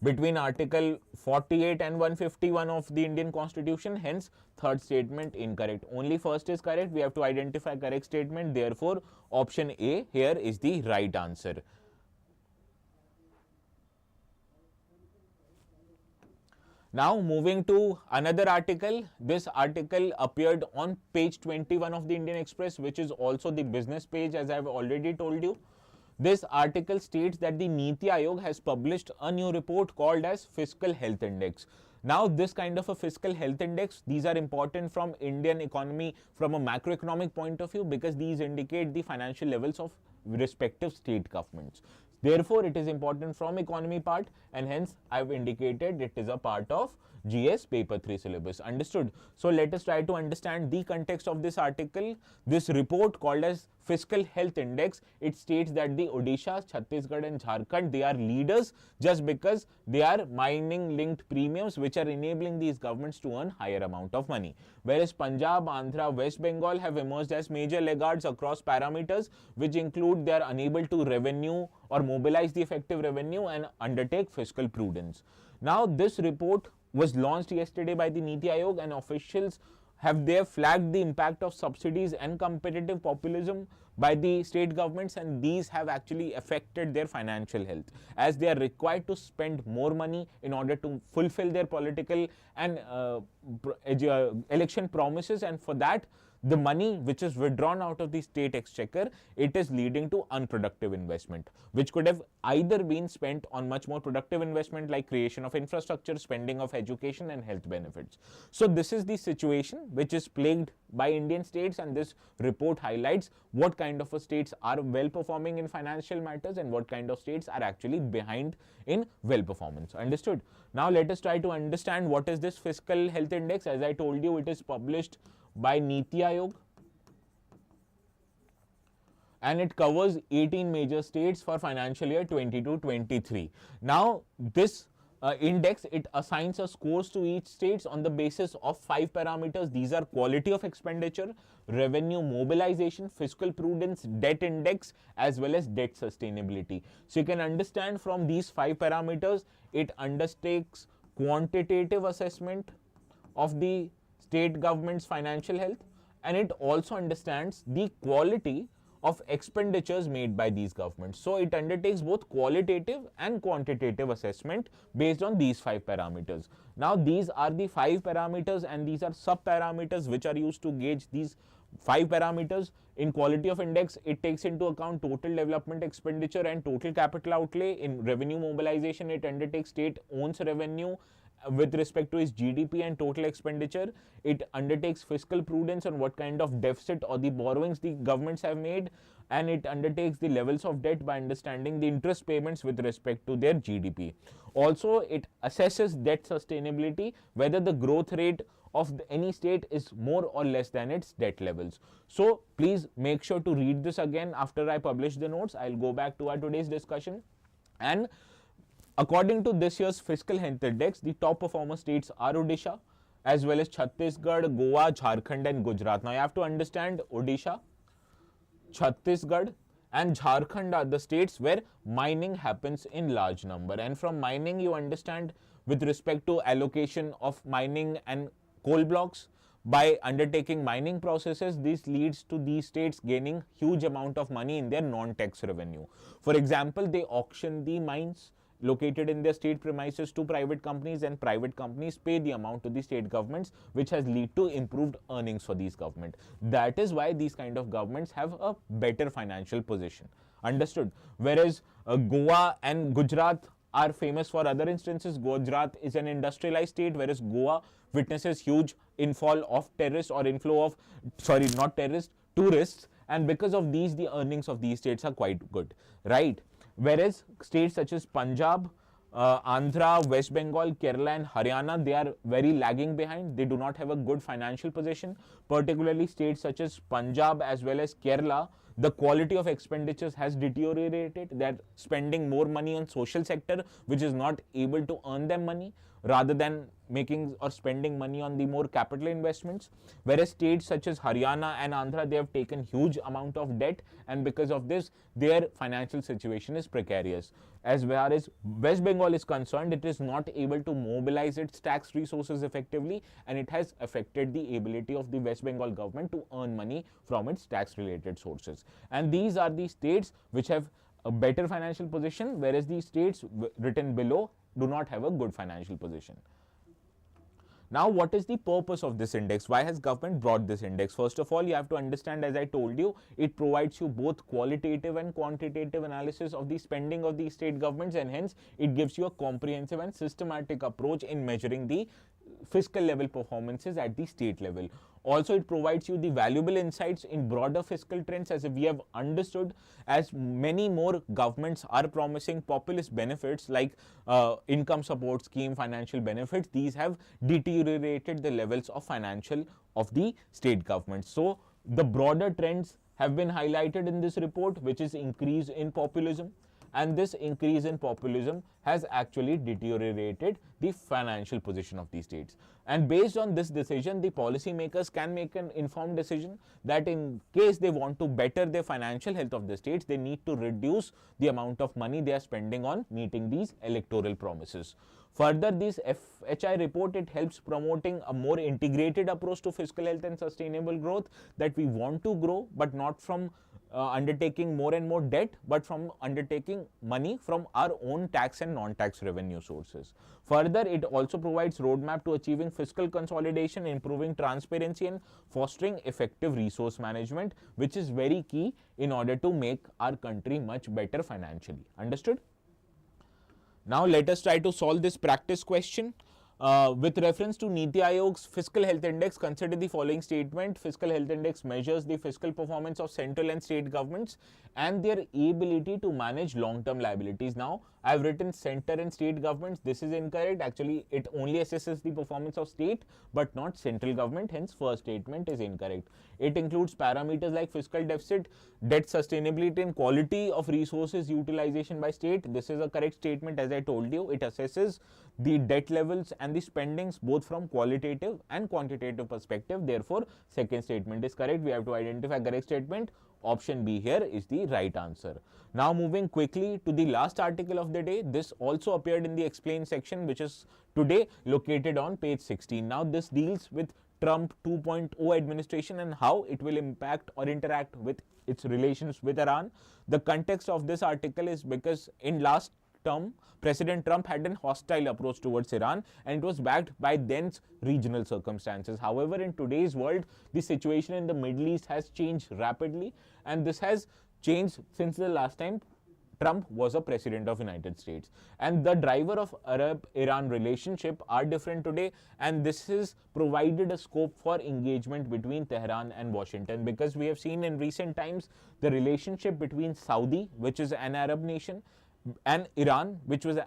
between Article 48 and 151 of the Indian Constitution. Hence, third statement incorrect. Only first is correct. We have to identify correct statement. Therefore, option A here is the right answer. Now moving to another article. This article appeared on page 21 of the Indian Express, which is also the business page, as I have already told you. This article states that the NITI Aayog has published a new report called as Fiscal Health Index. Now, this kind of a fiscal health index, these are important from Indian economy from a macroeconomic point of view, because these indicate the financial levels of respective state governments. Therefore, it is important from economy part, and hence I have indicated it is a part of GS paper 3 syllabus. Understood? So let us try to understand the context of this article. This report called as Fiscal Health Index, it states that the Odisha, Chhattisgarh and Jharkhand, they are leaders just because they are mining linked premiums which are enabling these governments to earn higher amount of money. Whereas Punjab, Andhra, West Bengal have emerged as major laggards across parameters, which include they are unable to revenue or mobilize the effective revenue and undertake fiscal prudence. Now this report was launched yesterday by the NITI Aayog, and officials have there flagged the impact of subsidies and competitive populism by the state governments, and these have actually affected their financial health, as they are required to spend more money in order to fulfill their political and election promises, and for that the money which is withdrawn out of the state exchequer, it is leading to unproductive investment, which could have either been spent on much more productive investment like creation of infrastructure, spending of education and health benefits. So this is the situation which is plagued by Indian states, and this report highlights what kind of states are well performing in financial matters and what kind of states are actually behind in well performance. Understood? Now let us try to understand what is this fiscal health index. As I told you, it is published by NITI Aayog, and it covers 18 major states for financial year 22-23. Now this index, it assigns a scores to each states on the basis of 5 parameters. These are quality of expenditure, revenue mobilization, fiscal prudence, debt index, as well as debt sustainability. So you can understand from these 5 parameters, it undertakes quantitative assessment of the state government's financial health, and it also understands the quality of expenditures made by these governments. So it undertakes both qualitative and quantitative assessment based on these 5 parameters. Now these are the 5 parameters, and these are sub parameters which are used to gauge these 5 parameters. In quality of index, it takes into account total development expenditure and total capital outlay. In revenue mobilization, it undertakes state owns revenue with respect to its GDP and total expenditure. It undertakes fiscal prudence on what kind of deficit or the borrowings the governments have made, and it undertakes the levels of debt by understanding the interest payments with respect to their GDP. Also, it assesses debt sustainability, whether the growth rate of any state is more or less than its debt levels. So please make sure to read this again after I publish the notes. I'll go back to our today's discussion. And according to this year's Fiscal Health Index, the top performer states are Odisha, as well as Chhattisgarh, Goa, Jharkhand and Gujarat. Now you have to understand Odisha, Chhattisgarh and Jharkhand are the states where mining happens in large number. And from mining, you understand with respect to allocation of mining and coal blocks, by undertaking mining processes, this leads to these states gaining huge amount of money in their non-tax revenue. For example, they auction the mines located in their state premises to private companies, and private companies pay the amount to the state governments, which has led to improved earnings for these government. That is why these kind of governments have a better financial position. Understood? Whereas Goa and Gujarat are famous for other instances. Gujarat is an industrialized state, whereas Goa witnesses huge infall of tourists or inflow of, sorry, not terrorists, tourists, and because of these, the earnings of these states are quite good, right? Whereas states such as Punjab, Andhra, West Bengal, Kerala and Haryana, they are very lagging behind. They do not have a good financial position. Particularly states such as Punjab as well as Kerala, the quality of expenditures has deteriorated. They are spending more money on social sector, which is not able to earn them money, rather than making or spending money on the more capital investments. Whereas states such as Haryana and Andhra, they have taken huge amount of debt, and because of this, their financial situation is precarious. As far as West Bengal is concerned, it is not able to mobilize its tax resources effectively, and it has affected the ability of the West Bengal government to earn money from its tax related sources. And these are the states which have a better financial position, whereas the states written below do not have a good financial position. Now, what is the purpose of this index? Why has government brought this index? First of all, you have to understand, as I told you, it provides you both qualitative and quantitative analysis of the spending of the state governments, and hence it gives you a comprehensive and systematic approach in measuring the fiscal level performances at the state level. Also, it provides you the valuable insights in broader fiscal trends, as we have understood, as many more governments are promising populist benefits like income support scheme, financial benefits. These have deteriorated the levels of financial of the state government. So the broader trends have been highlighted in this report, which is increase in populism, and this increase in populism has actually deteriorated the financial position of these states. And based on this decision, the policymakers can make an informed decision that in case they want to better the financial health of the states, they need to reduce the amount of money they are spending on meeting these electoral promises. Further, this FHI report, it helps promoting a more integrated approach to fiscal health and sustainable growth, that we want to grow, but not from undertaking more and more debt, but from undertaking money from our own tax and non-tax revenue sources. Further, it also provides roadmap to achieving fiscal consolidation, improving transparency and fostering effective resource management, which is very key in order to make our country much better financially. Understood? Now let us try to solve this practice question. With reference to NITI Aayog's Fiscal Health Index, consider the following statement. Fiscal Health Index measures the fiscal performance of central and state governments and their ability to manage long-term liabilities. Now, I have written center and state governments. This is incorrect. Actually, it only assesses the performance of state but not central government. Hence, first statement is incorrect. It includes parameters like fiscal deficit, debt sustainability and quality of resources utilization by state. This is a correct statement. As I told you, it assesses the debt levels and the spendings both from qualitative and quantitative perspective. Therefore, second statement is correct. We have to identify correct statement. Option B here is the right answer. Now moving quickly to the last article of the day. This also appeared in the explain section, which is today located on page 16. Now this deals with Trump 2.0 administration and how it will impact or interact with its relations with Iran. The context of this article is because in last term, President Trump had an hostile approach towards Iran, and it was backed by dense regional circumstances. However, in today's world, the situation in the Middle East has changed rapidly, and this has changed since the last time Trump was a president of United States. And the driver of Arab-Iran relationship are different today, and this has provided a scope for engagement between Tehran and Washington, because we have seen in recent times the relationship between Saudi, which is an Arab nation, and Iran, which was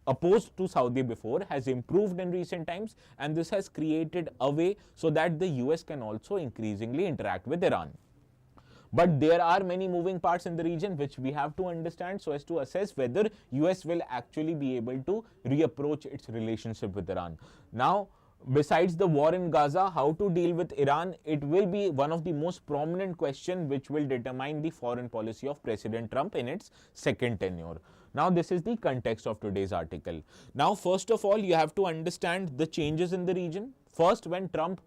opposed to Saudi before, has improved in recent times, and this has created a way so that the US can also increasingly interact with Iran. But there are many moving parts in the region which we have to understand so as to assess whether US will actually be able to reapproach its relationship with Iran. Now, besides the war in Gaza, how to deal with Iran, it will be one of the most prominent questions which will determine the foreign policy of President Trump in its second tenure. Now, this is the context of today's article. Now, first of all, you have to understand the changes in the region. First, when Trump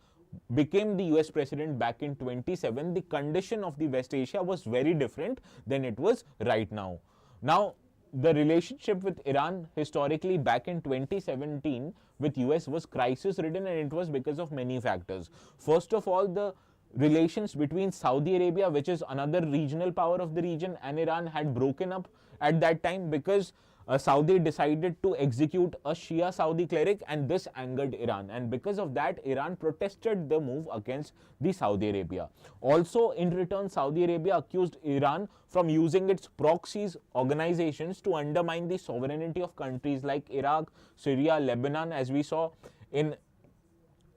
became the US president back in 27, the condition of the West Asia was very different than it was right now. Now, the relationship with Iran historically back in 2017 with US was crisis ridden, and it was because of many factors. First of all, the relations between Saudi Arabia, which is another regional power of the region, and Iran had broken up at that time because Saudi decided to execute a Shia Saudi cleric, and this angered Iran, and because of that Iran protested the move against the Saudi Arabia. Also, in return, Saudi Arabia accused Iran from using its proxies organizations to undermine the sovereignty of countries like Iraq, Syria, Lebanon. As we saw in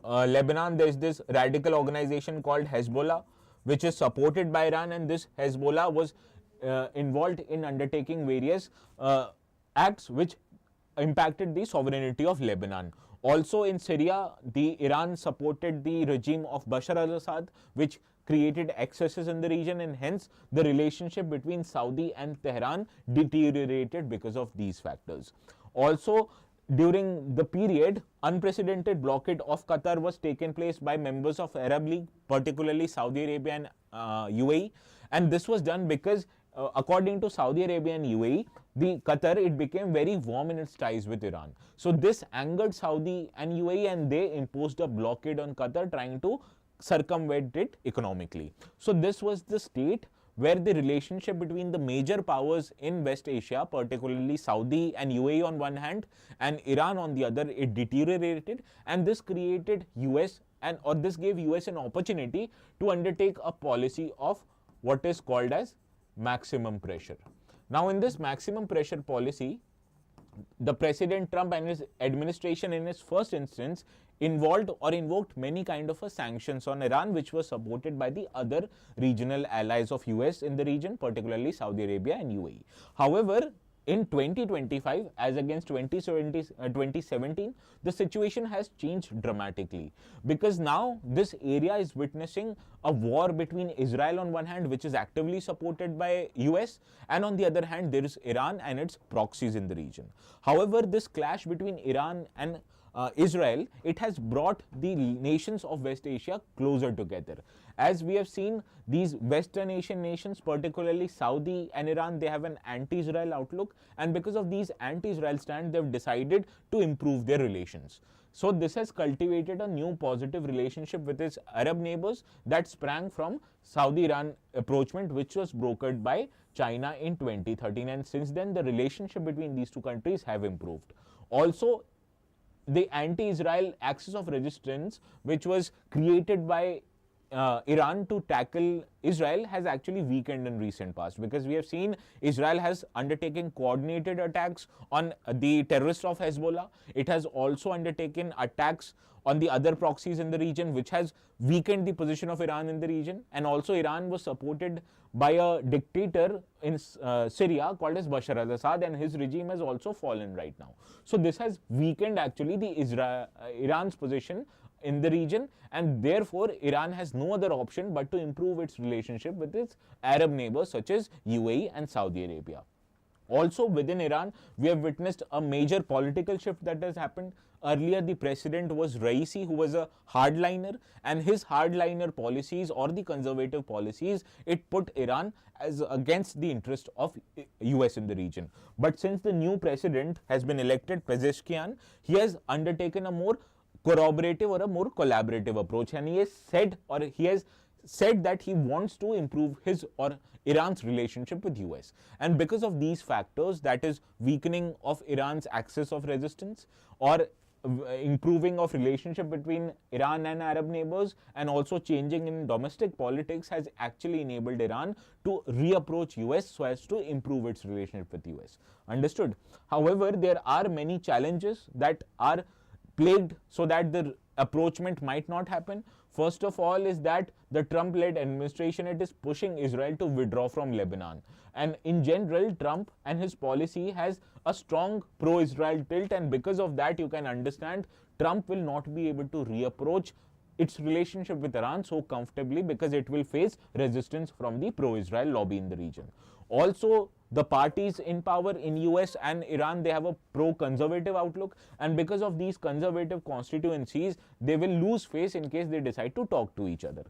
Lebanon, there is this radical organization called Hezbollah, which is supported by Iran, and this Hezbollah was involved in undertaking various acts which impacted the sovereignty of Lebanon. Also in Syria, Iran supported the regime of Bashar al-Assad, which created excesses in the region, and hence the relationship between Saudi and Tehran deteriorated because of these factors. Also, during the period, unprecedented blockade of Qatar was taken place by members of Arab League, particularly Saudi Arabia and UAE, and this was done because according to Saudi Arabia and UAE, Qatar, it became very warm in its ties with Iran. So this angered Saudi and UAE, and they imposed a blockade on Qatar, trying to circumvent it economically. So this was the state where the relationship between the major powers in West Asia, particularly Saudi and UAE on one hand and Iran on the other, it deteriorated, and this created this gave US an opportunity to undertake a policy of what is called as maximum pressure. Now, in this maximum pressure policy, the President Trump and his administration in his first instance invoked many kind of sanctions on Iran, which was supported by the other regional allies of US in the region, particularly Saudi Arabia and UAE. However, in 2025, as against 2017, the situation has changed dramatically, because now this area is witnessing a war between Israel on one hand, which is actively supported by US, and on the other hand, there is Iran and its proxies in the region. However, this clash between Iran and Israel, it has brought the nations of West Asia closer together. As we have seen, these Western Asian nations, particularly Saudi and Iran, they have an anti-Israel outlook, and because of these anti-Israel stand, they've decided to improve their relations. So this has cultivated a new positive relationship with its Arab neighbors that sprang from Saudi-Iran approachment, which was brokered by China in 2013, and since then the relationship between these two countries have improved. Also, the anti-Israel axis of resistance, which was created by Iran to tackle Israel, has actually weakened in recent past, because we have seen Israel has undertaken coordinated attacks on the terrorists of Hezbollah. It has also undertaken attacks on the other proxies in the region, which has weakened the position of Iran in the region. And also Iran was supported by a dictator in Syria called as Bashar al-Assad, and his regime has also fallen right now. So this has weakened actually the Iran's position in the region, and therefore Iran has no other option but to improve its relationship with its Arab neighbors such as UAE and Saudi Arabia. Also within Iran, we have witnessed a major political shift that has happened. Earlier, the president was Raisi, who was a hardliner, and his hardliner policies or the conservative policies, it put Iran as against the interest of US in the region. But since the new president has been elected, Pezeshkian, he has undertaken a more corroborative or a more collaborative approach, and he has said that he wants to improve his or Iran's relationship with US. And because of these factors, that is weakening of Iran's axis of resistance or improving of relationship between Iran and Arab neighbors, and also changing in domestic politics, has actually enabled Iran to reapproach US so as to improve its relationship with US. Understood? However, there are many challenges that are plagued so that the approachment might not happen? First of all is that the Trump-led administration, it is pushing Israel to withdraw from Lebanon. And in general, Trump and his policy has a strong pro-Israel tilt, and because of that, you can understand Trump will not be able to reapproach its relationship with Iran so comfortably, because it will face resistance from the pro-Israel lobby in the region. Also, the parties in power in US and Iran, they have a pro-conservative outlook, and because of these conservative constituencies, they will lose face in case they decide to talk to each other.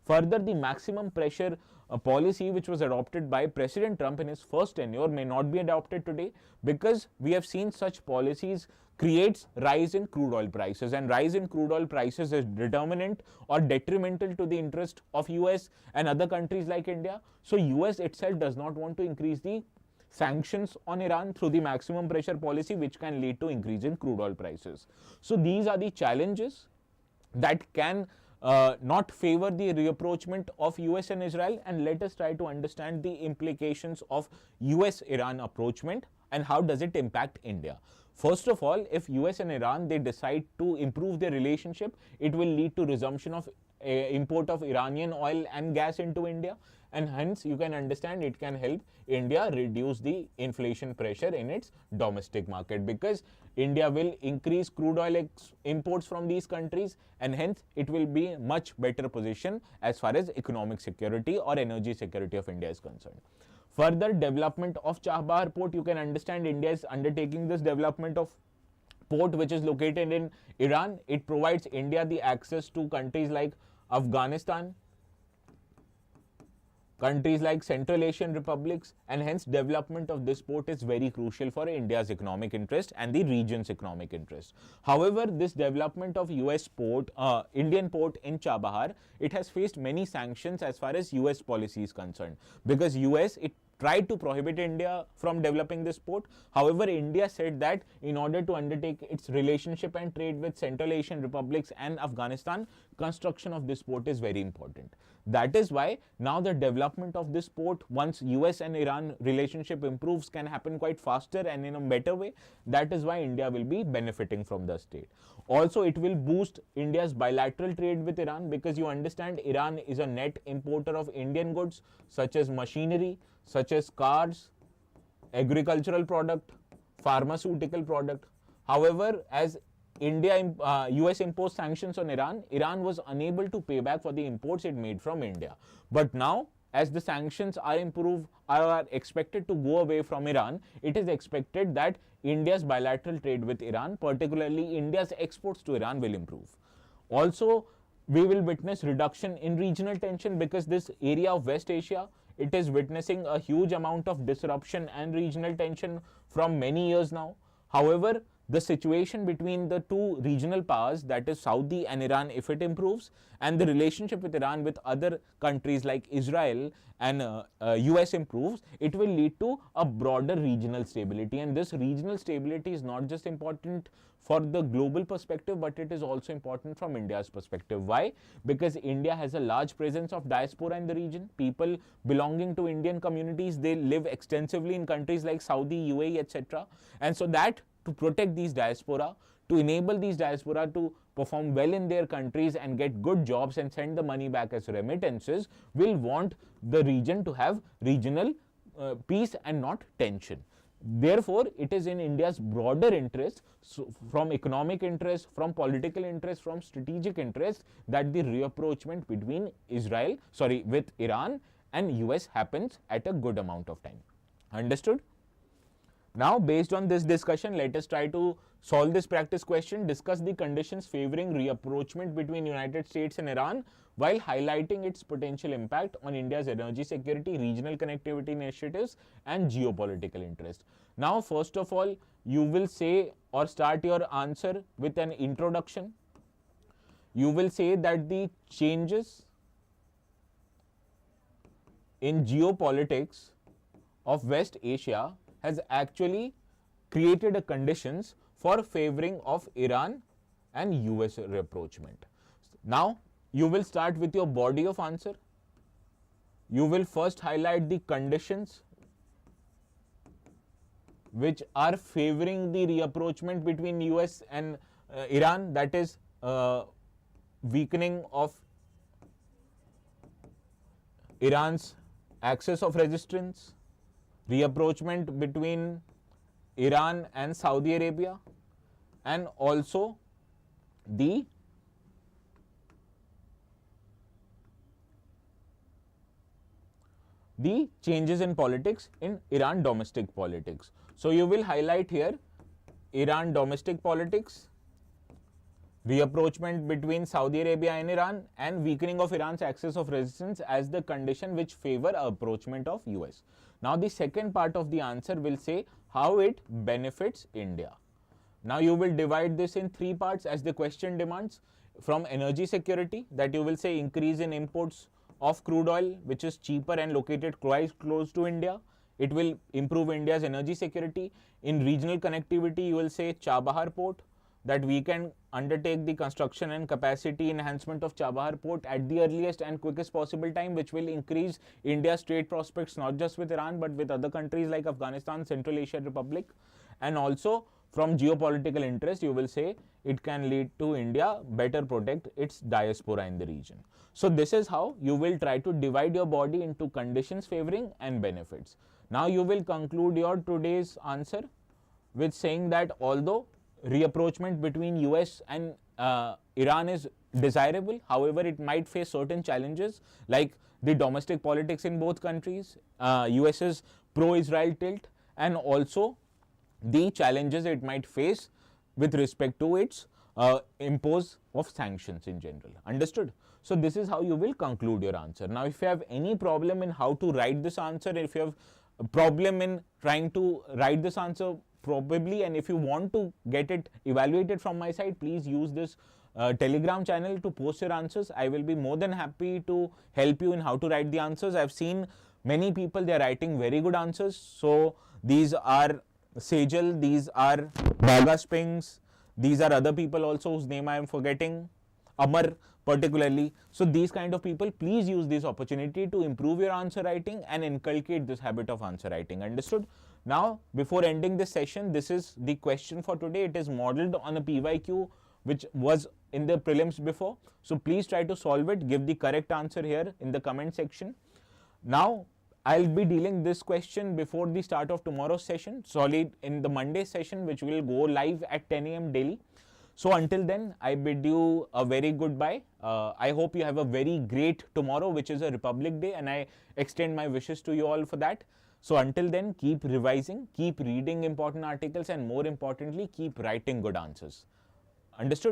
Further, the maximum pressure policy which was adopted by President Trump in his first tenure may not be adopted today, because we have seen such policies creates rise in crude oil prices, and rise in crude oil prices is determinant or detrimental to the interest of US and other countries like India. So US itself does not want to increase the sanctions on Iran through the maximum pressure policy, which can lead to increase in crude oil prices. So these are the challenges that can not favor the reapproachment of US and Israel, and let us try to understand the implications of US-Iran approachment and how does it impact India. First of all, if US and Iran, they decide to improve their relationship, it will lead to resumption of import of Iranian oil and gas into India, and hence you can understand it can help India reduce the inflation pressure in its domestic market, because India will increase crude oil imports from these countries, and hence it will be much better position as far as economic security or energy security of India is concerned. Further development of Chabahar port, you can understand India is undertaking this development of port which is located in Iran. It provides India the access to countries like Afghanistan, countries like Central Asian republics, and hence development of this port is very crucial for India's economic interest and the region's economic interest. However, this development of US port, Indian port in Chabahar, it has faced many sanctions as far as US policy is concerned, because US, it tried to prohibit India from developing this port. However, India said that in order to undertake its relationship and trade with Central Asian republics and Afghanistan, construction of this port is very important. That is why now the development of this port, once US and Iran relationship improves, can happen quite faster and in a better way. That is why India will be benefiting from the state. Also, it will boost India's bilateral trade with Iran, because you understand Iran is a net importer of Indian goods such as machinery, such as cars, agricultural product, pharmaceutical product. However, as US imposed sanctions on Iran, Iran was unable to pay back for the imports it made from India. But now, as the sanctions are expected to go away from Iran, it is expected that India's bilateral trade with Iran, particularly India's exports to Iran, will improve. Also, we will witness reduction in regional tension, because this area of West Asia, it is witnessing a huge amount of disruption and regional tension from many years now. However, the situation between the two regional powers, that is Saudi and Iran, if it improves, and the relationship with Iran with other countries like Israel and US improves, it will lead to a broader regional stability. And this regional stability is not just important for the global perspective, but it is also important from India's perspective. Why? Because India has a large presence of diaspora in the region. People belonging to Indian communities, they live extensively in countries like Saudi, UAE, etc. And so that, to protect these diaspora, to enable these diaspora to perform well in their countries and get good jobs and send the money back as remittances, will want the region to have regional peace and not tension. Therefore, it is in India's broader interest, so from economic interest, from political interest, from strategic interest, that the reapproachment between with Iran and US happens at a good amount of time. Understood? Now, based on this discussion, let us try to solve this practice question. Discuss the conditions favoring reapproachment between United States and Iran while highlighting its potential impact on India's energy security, regional connectivity initiatives, and geopolitical interest. Now, first of all, you will say or start your answer with an introduction. You will say that the changes in geopolitics of West Asia has actually created a conditions for favoring of Iran and US rapprochement. Now, you will start with your body of answer. You will first highlight the conditions which are favoring the reapproachment between US and Iran, that is weakening of Iran's axis of resistance, reapproachment between Iran and Saudi Arabia, and also the changes in politics in Iran domestic politics. So you will highlight here Iran domestic politics, reapproachment between Saudi Arabia and Iran, and weakening of Iran's axis of resistance as the condition which favor approachment of US. Now the second part of the answer will say how it benefits India. Now you will divide this in three parts as the question demands. From energy security, that you will say increase in imports of crude oil, which is cheaper and located quite close to India. It will improve India's energy security. In regional connectivity, you will say Chabahar port, that we can undertake the construction and capacity enhancement of Chabahar port at the earliest and quickest possible time, which will increase India's trade prospects not just with Iran but with other countries like Afghanistan, Central Asian Republic. And also from geopolitical interest, you will say it can lead to India better protect its diaspora in the region. So this is how you will try to divide your body into conditions favoring and benefits. Now you will conclude your today's answer with saying that although reapproachment between US and Iran is desirable, however, it might face certain challenges like the domestic politics in both countries, US's pro-Israel tilt, and also the challenges it might face with respect to its impose of sanctions in general. Understood? So this is how you will conclude your answer. Now, if you have any problem in how to write this answer, if you have a problem in trying to write this answer probably, and if you want to get it evaluated from my side, please use this Telegram channel to post your answers. I will be more than happy to help you in how to write the answers. I've seen many people, they are writing very good answers. So these are Sejal, these are Baga Springs, these are other people also whose name I am forgetting, Amar particularly. So these kind of people, please use this opportunity to improve your answer writing and inculcate this habit of answer writing. Understood? Now, before ending this session, this is the question for today. It is modeled on a PYQ which was in the prelims before. So please try to solve it. Give the correct answer here in the comment section. Now, I'll be dealing this question before the start of tomorrow's session, solid in the Monday session, which will go live at 10 a.m. daily. So until then, I bid you a very goodbye. I hope you have a very great tomorrow, which is a Republic Day, and I extend my wishes to you all for that. So until then, keep revising, keep reading important articles, and more importantly, keep writing good answers. Understood?